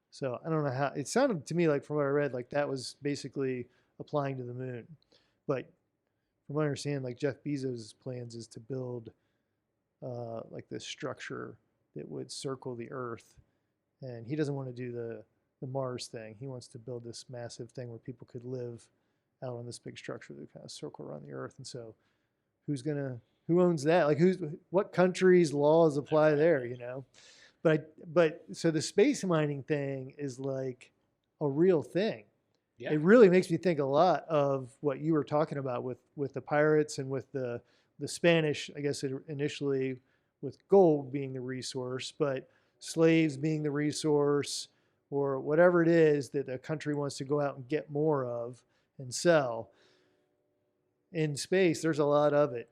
So I don't know how, it sounded to me like, from what I read, like that was basically applying to the moon. But from what I understand, like Jeff Bezos' plans is to build like this structure that would circle the Earth, and he doesn't want to do the Mars thing. He wants to build this massive thing where people could live out on this big structure that kind of circle around the Earth. And so who owns that? Like what country's laws apply there, But so the space mining thing is like a real thing. Yeah. It really makes me think a lot of what you were talking about with the pirates and with the Spanish, I guess initially with gold being the resource, but slaves being the resource, or whatever it is that a country wants to go out and get more of and sell. In space, there's a lot of it.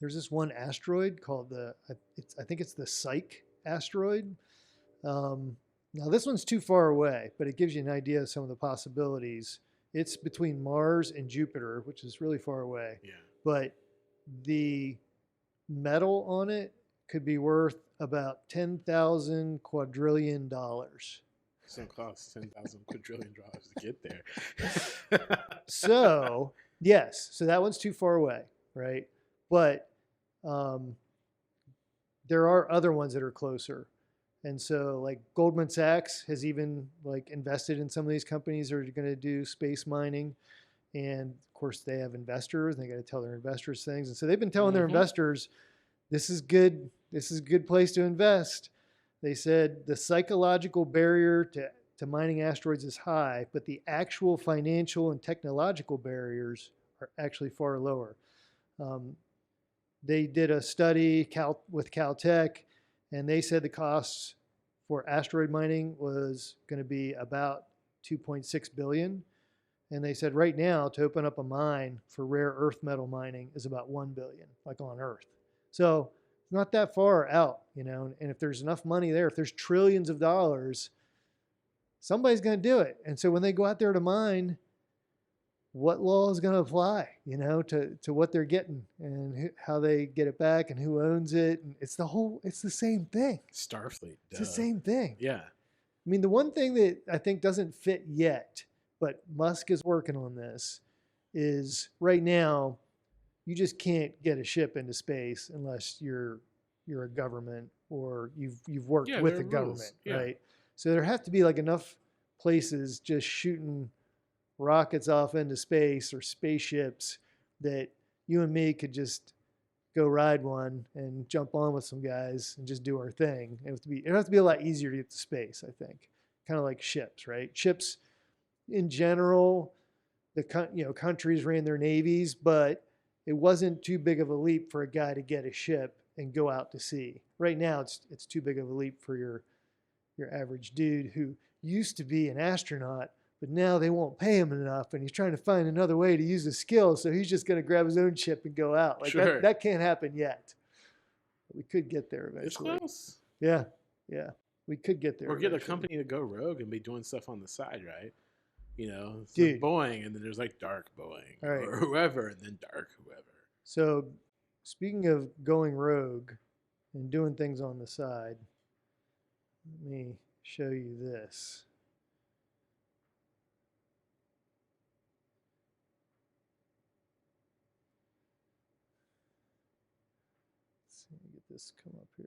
There's this one asteroid called I think it's the Psyche asteroid. Now this one's too far away, but it gives you an idea of some of the possibilities. It's between Mars and Jupiter, which is really far away. Yeah. But the metal on it could be worth about 10,000 quadrillion dollars. It's going to cost 10,000 quadrillion dollars to get there. So, yes. So that one's too far away, right? But there are other ones that are closer. And so like Goldman Sachs has even like invested in some of these companies that are going to do space mining. And of course they have investors, and they got to tell their investors things. And so they've been telling their investors, this is good. This is a good place to invest. They said the psychological barrier to mining asteroids is high, but the actual financial and technological barriers are actually far lower. They did a study with Caltech, and they said the costs for asteroid mining was going to be about $2.6 billion. And they said right now to open up a mine for rare earth metal mining is about $1 billion, like on Earth. So it's not that far out, and if there's enough money there, if there's trillions of dollars, somebody's going to do it. And so when they go out there to mine, what law is going to apply, to what they're getting and how they get it back and who owns it. And it's the same thing. Starfleet. It's the same thing. Yeah. I mean, the one thing that I think doesn't fit yet, but Musk is working on this, is right now, you just can't get a ship into space unless you're a government or you've worked with the government, right? So there have to be like enough places just shooting rockets off into space or spaceships that you and me could just go ride one and jump on with some guys and just do our thing. It has to be a lot easier to get to space, I think. Kind of like ships, right? Ships in general, countries ran their navies, but it wasn't too big of a leap for a guy to get a ship and go out to sea. Right now, it's too big of a leap for your average dude who used to be an astronaut, but now they won't pay him enough, and he's trying to find another way to use his skills. So he's just going to grab his own ship and go out. Like Sure. that can't happen yet. But we could get there eventually. It's close. Yeah, we could get there. Or get eventually. a company to go rogue and be doing stuff on the side, right? You know, it's Dude. like Boeing, and then there's like Dark Boeing, Right. or whoever, and then Dark whoever. So, speaking of going rogue and doing things on the side, let me show you this. Let's see, let me get this come up here.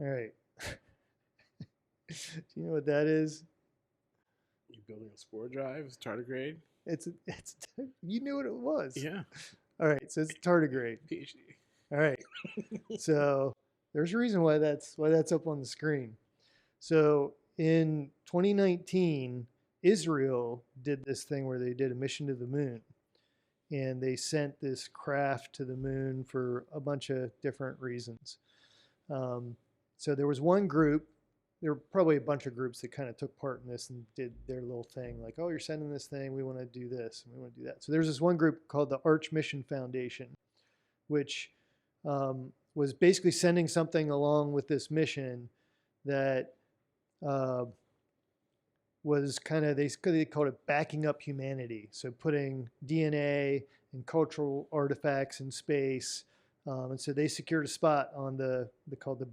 All right. Do you know what that is? You building a spore drive, tardigrade? It's you knew what it was. Yeah. All right, so it's tardigrade. PhD. All right. So there's a reason why that's up on the screen. So in 2019, Israel did this thing where they did a mission to the moon, and they sent this craft to the moon for a bunch of different reasons. So there was one group. There were probably a bunch of groups that kind of took part in this and did their little thing, like, oh, you're sending this thing, we want to do this, and we want to do that. So there's this one group called the Arch Mission Foundation, which was basically sending something along with this mission that was kind of, they called it backing up humanity. So putting DNA and cultural artifacts in space. And so they secured a spot on they called the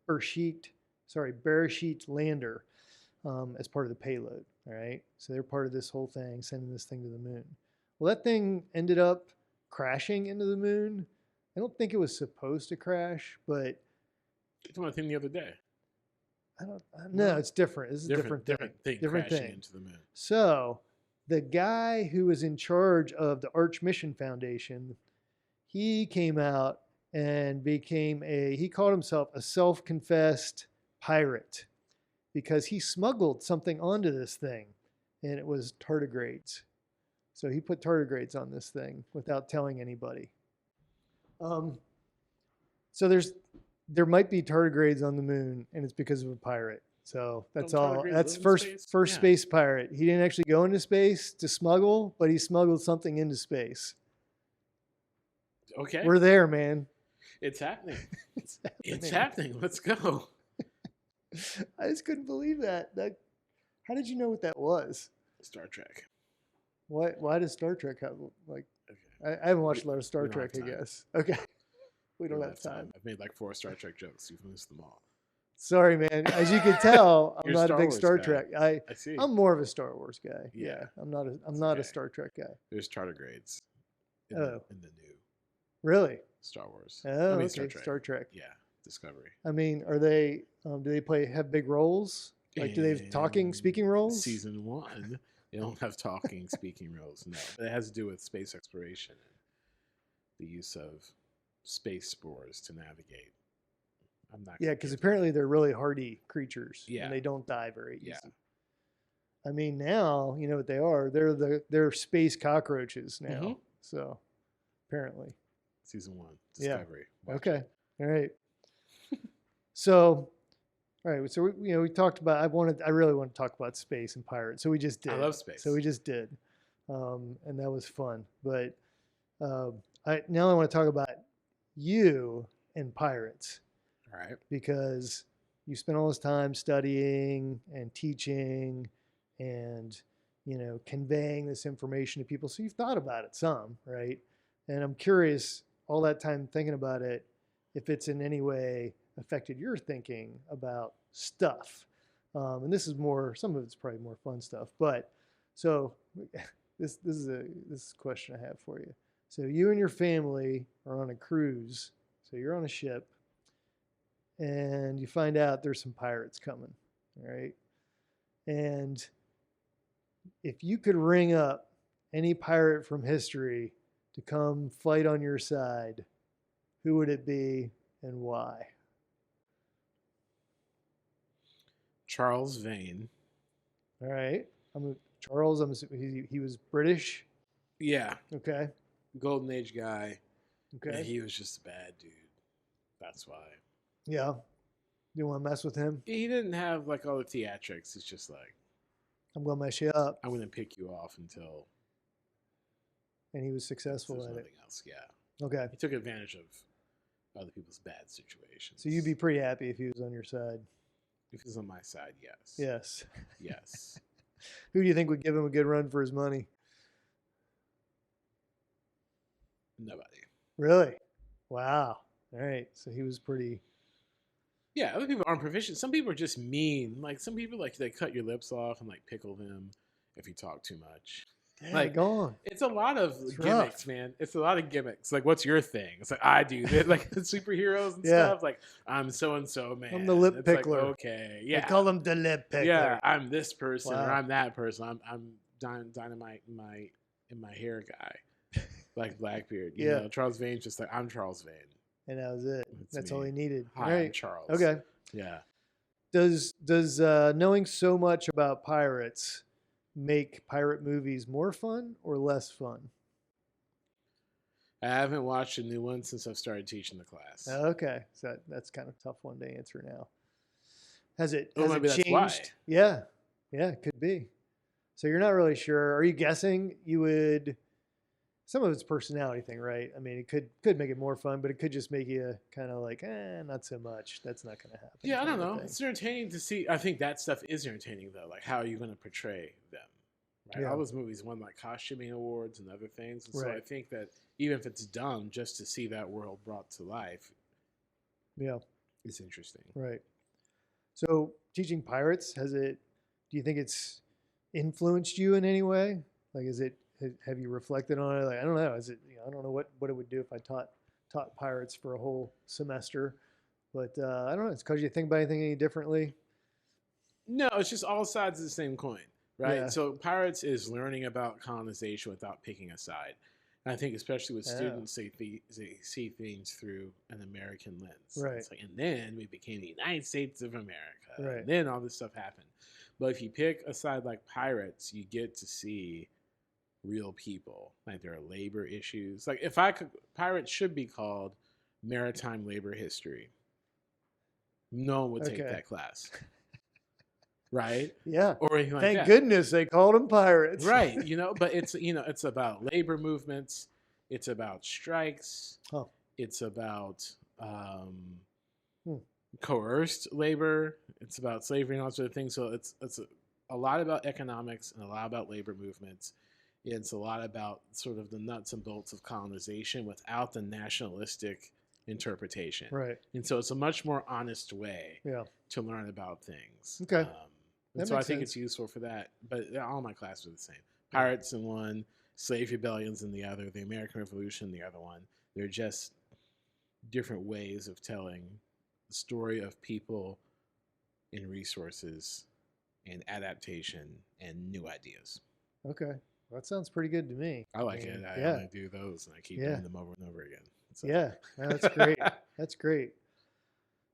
Bereshit lander as part of the payload. All right. So they're part of this whole thing, sending this thing to the moon. Well, that thing ended up crashing into the moon. I don't think it was supposed to crash, but It's one thing the other day. No, it's different. This is a different thing. Different crashing thing. into the moon. So the guy who was in charge of the Arch Mission Foundation, he came out and he called himself a self-confessed pirate because he smuggled something onto this thing, and it was tardigrades. So he put tardigrades on this thing without telling anybody. So there might be tardigrades on the moon, and it's because of a pirate. So that's all. That's first space pirate. He didn't actually go into space to smuggle, but he smuggled something into space. Okay. We're there, man. It's happening. It's happening. Let's go. I just couldn't believe that. How did you know what that was? Star Trek. Why does Star Trek have like? Okay. I haven't watched a lot of Star Trek, I guess. Okay. We don't have time. I've made like 4 Star Trek jokes. You've missed them all. Sorry, man. As you can tell, I'm not a big Star guy. Trek. I see. I'm more of a Star Wars guy. Yeah. I'm not a Star Trek guy. There's tardigrades in the new Really? Star Wars. Oh, okay. Star Trek. Yeah. Discovery. I mean, are they? Do they have big roles? Like, do they have speaking roles? Season 1, they don't have speaking roles. No, but it has to do with space exploration and the use of space spores to navigate. I'm not. Yeah, because apparently they're really hardy creatures. Yeah. And they don't die very easy. Yeah. I mean, now you know what they are. They're space cockroaches now. Mm-hmm. So apparently. Season 1, Discovery. Yeah. Okay. It. All right. So, all right. So we talked about. I really want to talk about space and pirates. So we just did. I love space. So we just did, and that was fun. But now I want to talk about you and pirates. All right. Because you spent all this time studying and teaching, and conveying this information to people. So you've thought about it some, right? And I'm curious, all that time thinking about it, if it's in any way affected your thinking about stuff. And this is some of it's probably more fun stuff. But so this is a question I have for you. So you and your family are on a cruise. So you're on a ship, and you find out there's some pirates coming, all right? And if you could ring up any pirate from history to come fight on your side, who would it be and why? Charles Vane. All right. Charles, I'm assuming he was British. Yeah. Okay. Golden Age guy. Okay. And he was just a bad dude. That's why. Yeah. You want to mess with him? He didn't have like all the theatrics. It's just like, I'm going to mess you up. I'm going to pick you off until. And he was successful there's at nothing it. else. Yeah. Okay. He took advantage of other people's bad situations. So you'd be pretty happy if he was on your side. If he's on my side, yes. Yes. Yes. Who do you think would give him a good run for his money? Nobody. Really? Wow. All right. So he was pretty. Yeah, other people aren't proficient. Some people are just mean. Like some people, like they cut your lips off and like pickle them if you talk too much. Dang, Like go on. it's a lot of It's gimmicks, rough. man. It's a lot of gimmicks. Like, what's your thing? It's like I do this, like superheroes and Yeah. stuff. Like I'm so and so man. I'm the lip It's like, pickler. okay, yeah. They call him the lip pickler. Yeah, I'm this person or Wow. I'm that person. I'm dynamite in my hair guy, like Blackbeard. You Yeah. know, Charles Vane's just like I'm Charles Vane. And that was it. It's That's me. all he needed. Hi, All I'm right. Charles. Okay. Yeah. Does knowing so much about pirates make pirate movies more fun or less fun? I haven't watched a new one since I've started teaching the class. Okay, so that's kind of a tough one to answer now. Has it Oh, maybe that's changed? why. Yeah, it could be. So you're not really sure. Are you guessing you would? Some of it's personality thing, right? I mean, it could make it more fun, but it could just make you kind of like, not so much. That's not going to happen. Yeah, I don't kind of know. thing. It's entertaining to see. I think that stuff is entertaining though. Like, how are you going to portray them? Right? Yeah. All those movies won like costuming awards and other things, and so Right. I think that even if it's dumb, just to see that world brought to life, Yeah, is interesting. right. So teaching pirates, do you think it's influenced you in any way? Like, have you reflected on it? Like, I don't know. I don't know what it would do if I taught pirates for a whole semester, but I don't know. It's because you think about anything any differently. No, it's just all sides of the same coin, right? Yeah. So Pirates is learning about colonization without picking a side. And I think especially with students, they see things through an American lens. Right. It's like, and then we became the United States of America. Right. And then all this stuff happened. But if you pick a side like Pirates, you get to see real people. Like there are labor issues. Like Pirates should be called Maritime Labor History. No one would take Okay. that class. Right? Yeah. Or anything like Thank that. goodness they called them pirates. Right. But it's about labor movements. It's about strikes. Huh. It's about coerced labor. It's about slavery and all sorts of things. So it's a lot about economics and a lot about labor movements. It's a lot about sort of the nuts and bolts of colonization without the nationalistic interpretation. Right. And so it's a much more honest way Yeah. to learn about things. Okay. And That so I makes think sense. it's useful for that. But all my classes are the same. Pirates in one, slave rebellions in the other, the American Revolution in the other one. They're just different ways of telling the story of people and resources and adaptation and new ideas. Okay. Well, that sounds pretty good to me. I like mean, it. I yeah. only do those and I keep Yeah. doing them over and over again. So. Yeah. No, that's great. That's great.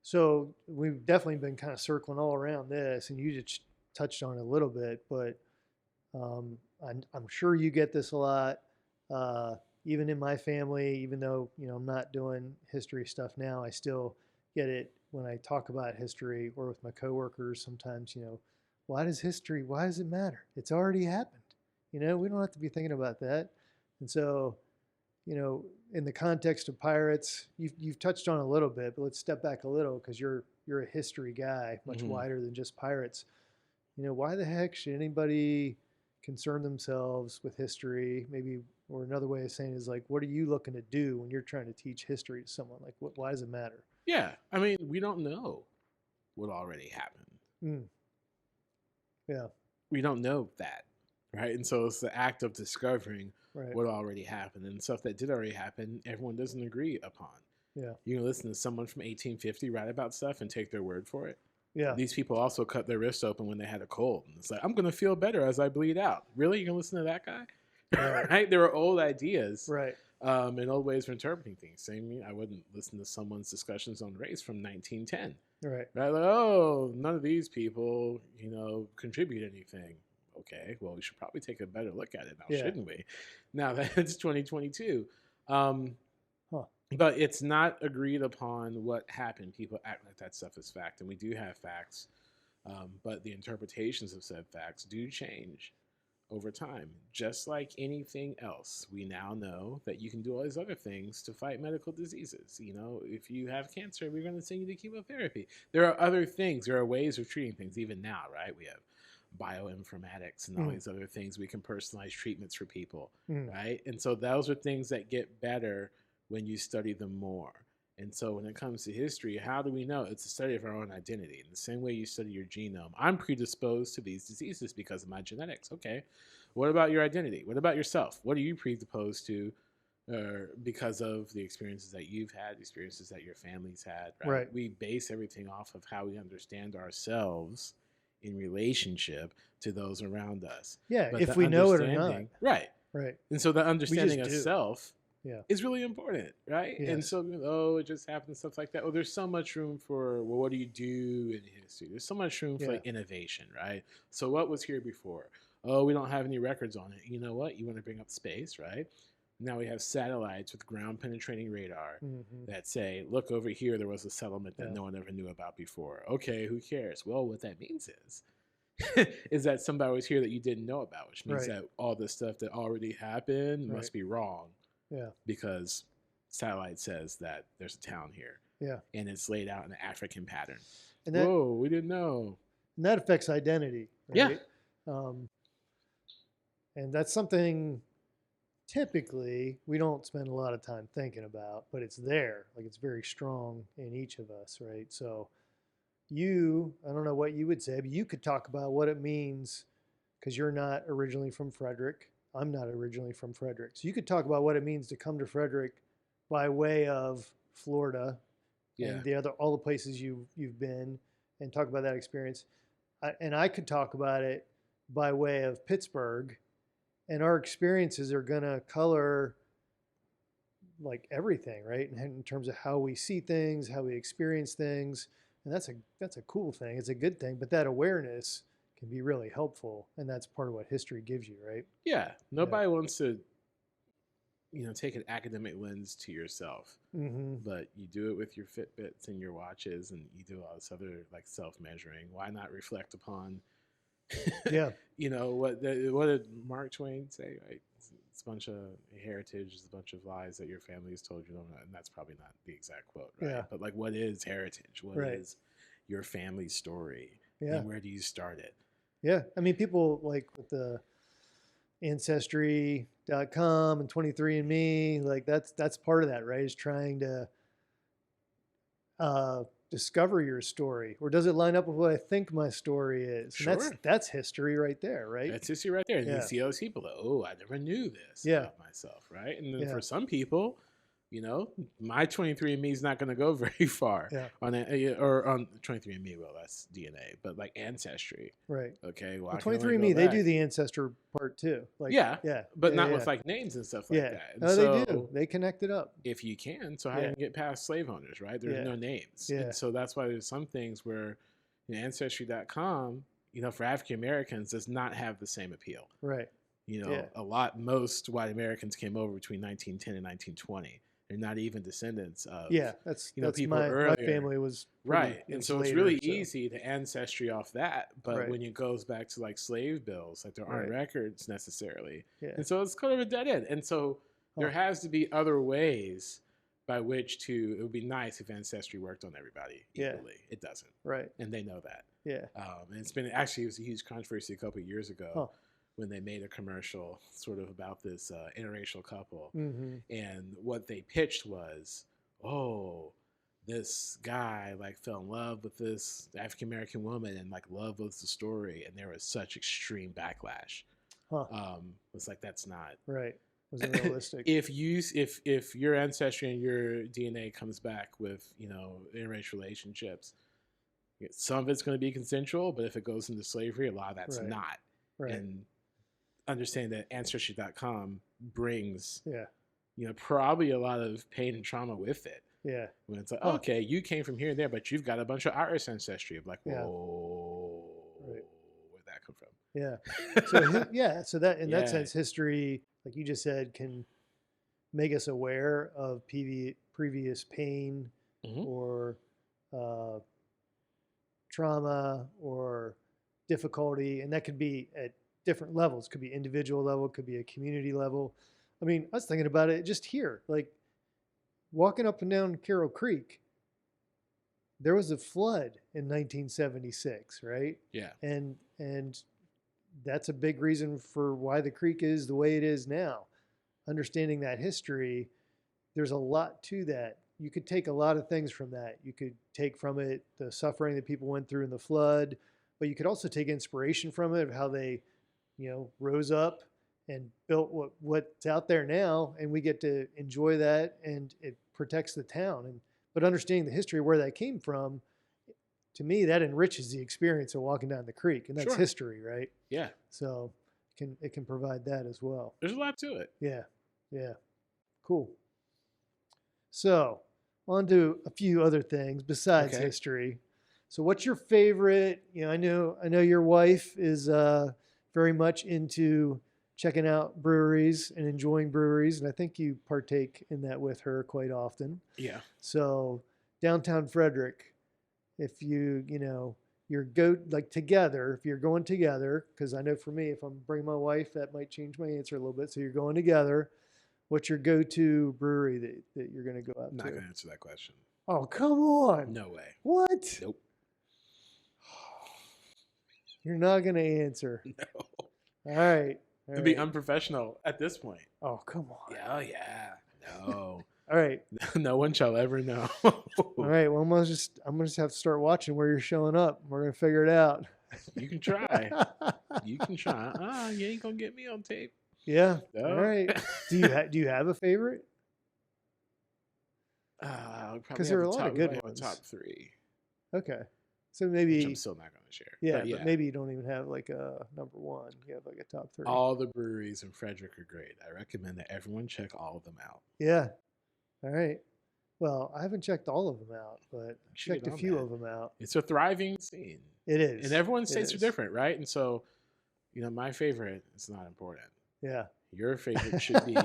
So we've definitely been kind of circling all around this, and you just touched on it a little bit, but I'm sure you get this a lot. Even in my family, even though I'm not doing history stuff now, I still get it when I talk about history or with my coworkers. Sometimes, why does it matter? It's already happened. We don't have to be thinking about that. And so, in the context of pirates, you've touched on a little bit, but let's step back a little because you're a history guy, much Mhm. wider than just pirates. Why the heck should anybody concern themselves with history? Maybe, or another way of saying it is like, what are you looking to do when you're trying to teach history to someone? Like, why does it matter? Yeah. I mean, we don't know what already happened. Mm. Yeah. We don't know that. Right. And so it's the act of discovering Right. what already happened, and stuff that did already happen, everyone doesn't agree upon. Yeah. You can listen to someone from 1850 write about stuff and take their word for it. Yeah. These people also cut their wrists open when they had a cold. And it's like, I'm going to feel better as I bleed out. Really? You can listen to that guy? Right. Right? There were old ideas Right. and old ways of interpreting things. Same, I wouldn't listen to someone's discussions on race from 1910. Right. Right? Like, oh, none of these people, contribute anything. okay, well, we should probably take a better look at it now, Yeah. shouldn't we? Now that it's 2022. Huh. But it's not agreed upon what happened. People act like that stuff is fact, and we do have facts, but the interpretations of said facts do change over time. Just like anything else, we now know that you can do all these other things to fight medical diseases. You know, if you have cancer, we're going to send you to chemotherapy. There are other things. There are ways of treating things even now, right? We have bioinformatics and all these other things. We can personalize treatments for people, right? And so those are things that get better when you study them more. And so when it comes to history, how do we know? It's a study of our own identity. In the same way you study your genome, I'm predisposed to these diseases because of my genetics. Okay, what about your identity? What about yourself? What are you predisposed to because of the experiences that you've had, the experiences that your family's had, right? We base everything off of how we understand ourselves in relationship to those around us. Yeah, but if we know it or not. Right. Right. And so the understanding of self yeah. is really important, right? Yes. And so, it just happened, stuff like that. Well, there's so much room for, well, what do you do in history? There's so much room for like innovation, right? So what was here before? Oh, we don't have any records on it. You know what? You want to bring up space, right? Now we have satellites with ground penetrating radar that say, look over here, there was a settlement that no one ever knew about before. Okay, who cares? Well, what that means is that somebody was here that you didn't know about, which means that all the stuff that already happened must be wrong. Yeah. Because satellite says that there's a town here. Yeah. And it's laid out in an African pattern. And that, whoa, we didn't know. And that affects identity. Right? Yeah. And that's something typically we don't spend a lot of time thinking about, but it's there. Like it's very strong in each of us, right? So I don't know what you would say, but you could talk about what it means because you're not originally from Frederick. I'm not originally from Frederick. So you could talk about what it means to come to Frederick by way of Florida and all the places you've been, and talk about that experience. And I could talk about it by way of Pittsburgh, and our experiences are going to color like everything, right? In terms of how we see things, how we experience things. And that's a cool thing. It's a good thing, but that awareness can be really helpful, and that's part of what history gives you, right? Yeah. Nobody wants to, take an academic lens to yourself, but you do it with your Fitbits and your watches, and you do all this other like self-measuring. Why not reflect upon, what did Mark Twain say? Right? It's a bunch of heritage, it's a bunch of lies that your family has told you, and that's probably not the exact quote, right? Yeah. But like, what is heritage? What is your family's story? Yeah. And where do you start it? Yeah. I mean, people like with the Ancestry.com and 23andMe, like that's part of that, right? Is trying to discover your story, or does it line up with what I think my story is? Sure. And that's history right there, right? That's history right there. And you see those people that, I never knew this about myself, right? And then for some people, my 23andMe is not going to go very far on it, or on 23andMe. Well, that's DNA, but like Ancestry, right? Okay, well, 23andMe, they do the ancestor part too. Like, but not with like names and stuff like that. And they do. They connect it up if you can. So how do you get past slave owners, right? There's no names, and so that's why there's some things where Ancestry.com, for African Americans, does not have the same appeal, right? Most white Americans came over between 1910 and 1920. They're not even descendants of that's people earlier. My family was right, and so it's really easy to ancestry off that. But when it goes back to like slave bills, like there aren't records necessarily, and so it's kind of a dead end. And so there has to be other ways by which it would be nice if Ancestry worked on everybody equally. It doesn't, right? And they know that. Yeah, and it was a huge controversy a couple of years ago. When they made a commercial sort of about this interracial couple. And what they pitched was, this guy like fell in love with this African-American woman, and like love was the story. And there was such extreme backlash. It's like, that's not right. Wasn't realistic. if your ancestry and your DNA comes back with, interracial relationships, some of it's going to be consensual, but if it goes into slavery, a lot of that's not. Right. And understand that Ancestry.com brings, probably a lot of pain and trauma with it. Yeah. When it's like, okay, you came from here and there, but you've got a bunch of Irish ancestry. Of like, whoa, where'd that come from? Yeah. So yeah. So that in that Yeah. sense, history, like you just said, can make us aware of previous pain Hmm. or uh, trauma or difficulty, and that could be at different levels. Could be individual level, could be a community level. I mean, I was thinking about it just here, like walking up and down Carroll Creek. There was a flood in 1976, right? Yeah. And that's a big reason for why the creek is the way it is now. Understanding that history, there's a lot to that. You could take a lot of things from that. You could take from it the suffering that people went through in the flood, but you could also take inspiration from it of how they, rose up and built what's out there now, and we get to enjoy that, and it protects the town. And but understanding the history of where that came from, to me, that enriches the experience of walking down the creek, and that's Sure. history, right? Yeah. So it can provide that as well. There's a lot to it. Yeah, yeah, cool. So, on to a few other things besides Okay. history. So, what's your favorite? I know your wife is very much into checking out breweries and enjoying breweries, and I think you partake in that with her quite often. Yeah. So, downtown Frederick, if you're like together, if you're going together, because I know for me, if I'm bringing my wife, that might change my answer a little bit. So, you're going together. What's your go-to brewery that you're going to go out I'm not to? going to answer that question. Oh, come on. No way. What? Nope. You're not going to answer. No. All right. It'd be unprofessional at this point. Oh, come on. Yeah. Oh, yeah. No. All right. No one shall ever know. All right. Well, I'm gonna just have to start watching where you're showing up. We're gonna figure it out. You can try. You can try. You ain't gonna get me on tape. Yeah. No. All right. Do you have a favorite? Because there are a lot of good ones. Top three. Okay. So maybe Which I'm still not going to share. Yeah, but maybe you don't even have like a number one. You have like a top three. All the breweries in Frederick are great. I recommend that everyone check all of them out. Yeah. All right. Well, I haven't checked all of them out, but I checked a few of them out. It's a thriving scene. It is. And everyone's tastes are different, right? And so, my favorite is not important. Yeah. Your favorite should be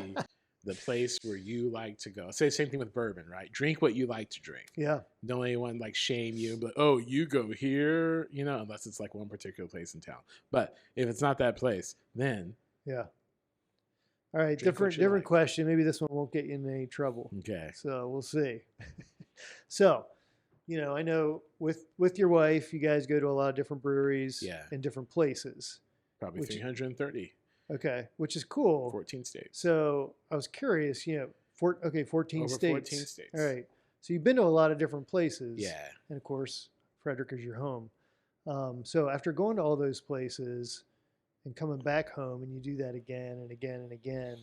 the place where you like to go. Say the same thing with bourbon, right? Drink what you like to drink. Yeah. Don't anyone like shame you, but you go here, unless it's like one particular place in town. But if it's not that place, then yeah. All right, different question. Maybe this one won't get you in any trouble. Okay. So we'll see. So, I know with your wife, you guys go to a lot of different breweries in different places. Probably 330. Okay, which is cool. 14 states. So I was curious, 14 Over states. 14 states. All right. So you've been to a lot of different places. Yeah. And of course, Frederick is your home. So after going to all those places and coming back home, and you do that again and again and again,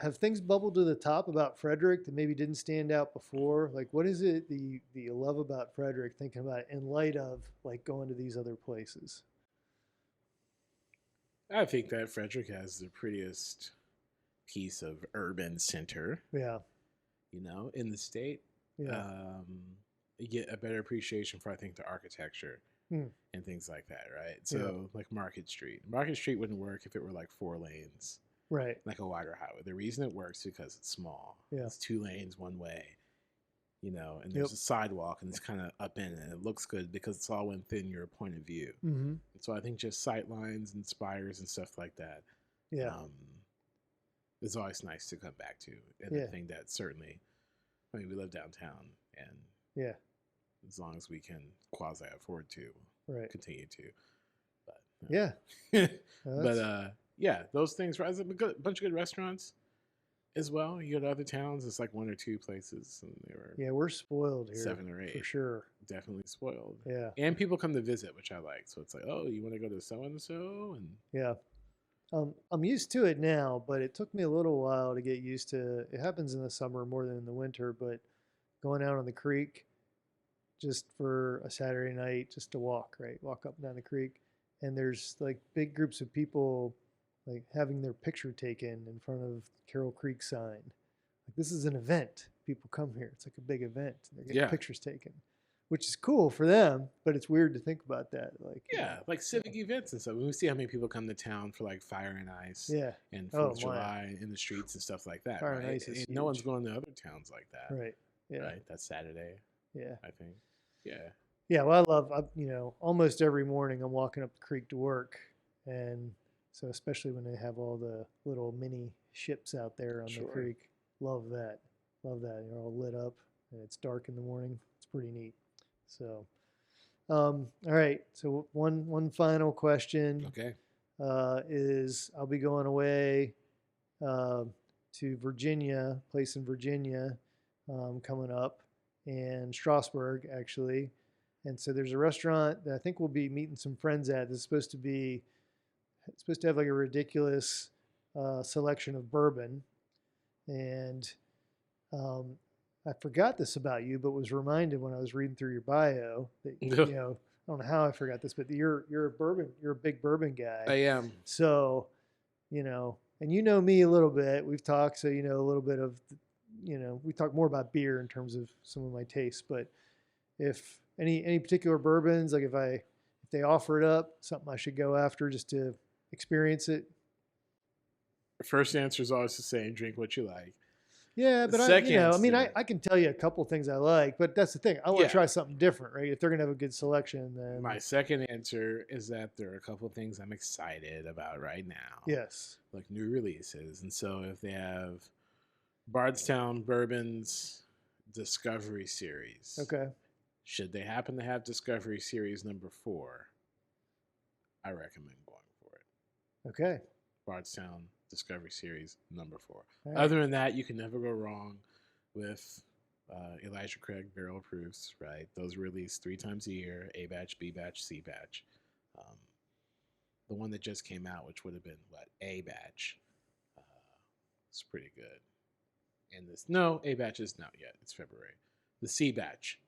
have things bubbled to the top about Frederick that maybe didn't stand out before? Like, what is it that you love about Frederick, thinking about it in light of like going to these other places? I think that Frederick has the prettiest piece of urban center. Yeah. In the state. Yeah. You get a better appreciation for, I think, the architecture and things like that, right? So, like Market Street. Market Street wouldn't work if it were like 4 lanes. Right. Like a wider highway. The reason it works is because it's small. Yeah. It's 2 lanes, one way. And there's a sidewalk, and it's kind of up in it, and it looks good because it's all within your point of view. Mm-hmm. And so I think just sight lines and spires and stuff like that. Yeah. It's always nice to come back to. And I think that certainly, we live downtown, and as long as we can quasi afford to continue to. But those things. There's a bunch of good restaurants as well. You go to other towns, it's like 1 or 2 places, and they were we're spoiled here. 7 or 8 for sure. Definitely spoiled. Yeah, and people come to visit, which I like. So it's like, you want to go to so and so, and I'm used to it now, but it took me a little while to get used to. It happens in the summer more than in the winter, but going out on the creek just for a Saturday night, just to walk up and down the creek, and there's like big groups of people like having their picture taken in front of Carroll Creek sign. Like, this is an event. People come here. It's like a big event. They're getting pictures taken, which is cool for them, but it's weird to think about that. Like, Yeah, like civic events and stuff. When we see how many people come to town for like Fire and Ice, yeah, and oh 4th of my, July in the streets and stuff like that, Fire and right? Ice is And no one's huge. going to other towns like that, Right. Yeah. right? That's Saturday, Yeah. I think. Yeah. Yeah. Well, almost every morning I'm walking up the creek to work, and so especially when they have all the little mini ships out there on the Sure. creek, love that. Love that. You're all lit up, and it's dark in the morning. It's pretty neat. So, all right. So one final question. Okay. Is I'll be going away to Virginia, place in Virginia, coming up, and Strasbourg actually. And so there's a restaurant that I think we'll be meeting some friends at. It's supposed to have like a ridiculous selection of bourbon, and I forgot this about you, but was reminded when I was reading through your bio that I don't know how I forgot this, but you're a big bourbon guy. I am. So, and you know me a little bit. We've talked, so a little bit of, we talk more about beer in terms of some of my tastes. But if any particular bourbons, like if they offer it up, something I should go after just to experience it. The first answer is always the same: drink what you like. Yeah, but I can tell you a couple things I like, but that's the thing. I want to try something different, right? If they're gonna have a good selection, then my second answer is that there are a couple things I'm excited about right now. Yes, like new releases, and so if they have Bardstown Bourbon's Discovery Series, okay. Should they happen to have Discovery Series number 4, I recommend going for it. Okay. Bardstown Discovery Series number 4. Right. Other than that, you can never go wrong with Elijah Craig barrel proofs, right? Those are released 3 times a year: A batch, B batch, C batch. The one that just came out, which would have been A batch, it's pretty good. And A batch is not yet. It's February. The C batch,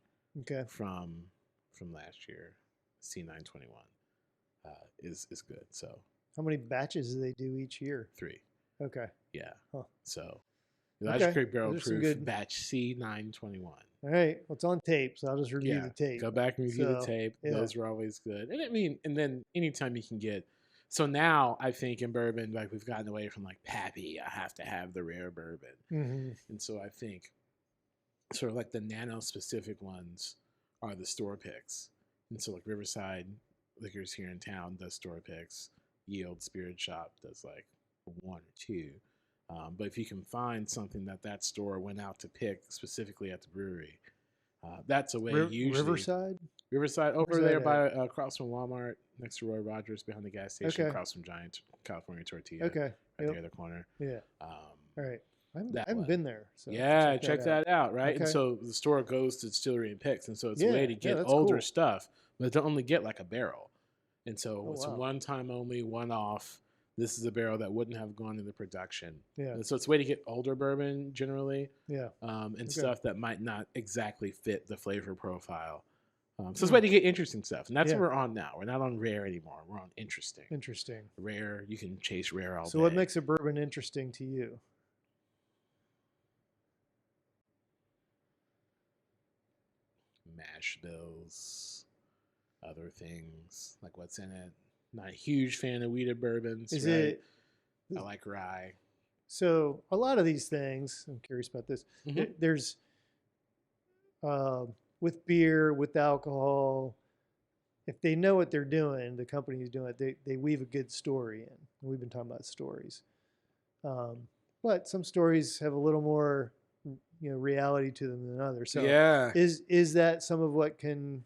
okay, from last year, C921, is good. So how many batches do they do each year? 3. Okay. Yeah. Huh. So Elijah Craig barrel proof good batch C921. All right. Well, it's on tape, so I'll just review the tape. Go back and review the tape. Yeah. Those were always good. And then anytime you can get. So now I think in bourbon, like we've gotten away from like Pappy, I have to have the rare bourbon. Mm-hmm. And so I think sort of like the nano specific ones are the store picks. And so like Riverside Liquors here in town does store picks. Yield Spirit Shop does like 1 or 2. But if you can find something that store went out to pick specifically at the brewery, that's a way usually. Riverside over there by across from Walmart, next to Roy Rogers, behind the gas station, across from Giant California Tortilla. Okay. Right there in the corner. Yeah. All right. I haven't been there. So check that out, right? Okay. And so the store goes to distillery and picks, and so it's a way to get older stuff, but to only get like a barrel. And so it's a one-time only, one-off. This is a barrel that wouldn't have gone into production. Yeah. And so it's a way to get older bourbon generally. Yeah. And stuff that might not exactly fit the flavor profile. So it's a way to get interesting stuff. And that's what we're on now. We're not on rare anymore. We're on interesting. Interesting. Rare, you can chase rare all day. So what makes a bourbon interesting to you? Mash bills, other things, like what's in it. Not a huge fan of wheated bourbons. I like rye. So a lot of these things, I'm curious about this. Mm-hmm. There's with beer, with alcohol, if they know what they're doing, the company's doing it, they weave a good story in. And we've been talking about stories. But some stories have a little more, reality to them than others. So is that some of what can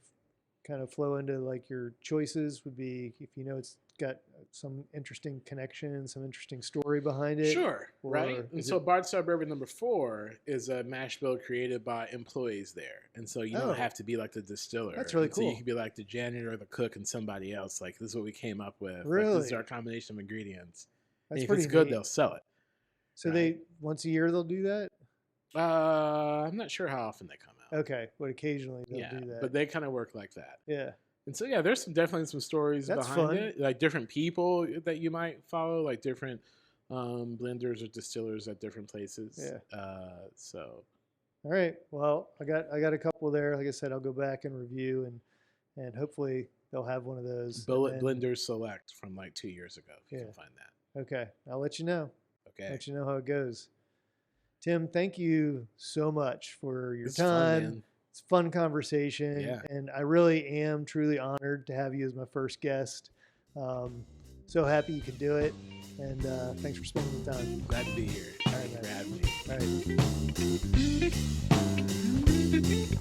kind of flow into like your choices would be if it's got some interesting connection and some interesting story behind it? Sure, right? And so Bardstown Bourbon number 4 is a mash bill created by employees there. And so you don't have to be like the distiller. That's really cool. So you can be like the janitor or the cook and somebody else. Like, this is what we came up with. Really? Like, this is our combination of ingredients. That's if it's good, they'll sell it. So they once a year they'll do that? I'm not sure how often they come out. Okay, but occasionally they'll do that. But they kind of work like that. Yeah. And so, there's definitely some stories behind it. Like different people that you might follow, like different blenders or distillers at different places. Yeah. All right. Well, I got a couple there. Like I said, I'll go back and review, and hopefully they'll have one of those. Bullet Blender Select from like 2 years ago, if you Yeah. can find that. Okay. I'll let you know. Okay. Let you know how it goes. Tim, thank you so much for your It's time. fun, man. It's a fun conversation. Yeah. And I really am truly honored to have you as my first guest. So happy you could do it. And thanks for spending the time. Glad to be here. All right, Thank you for man. having me. All right.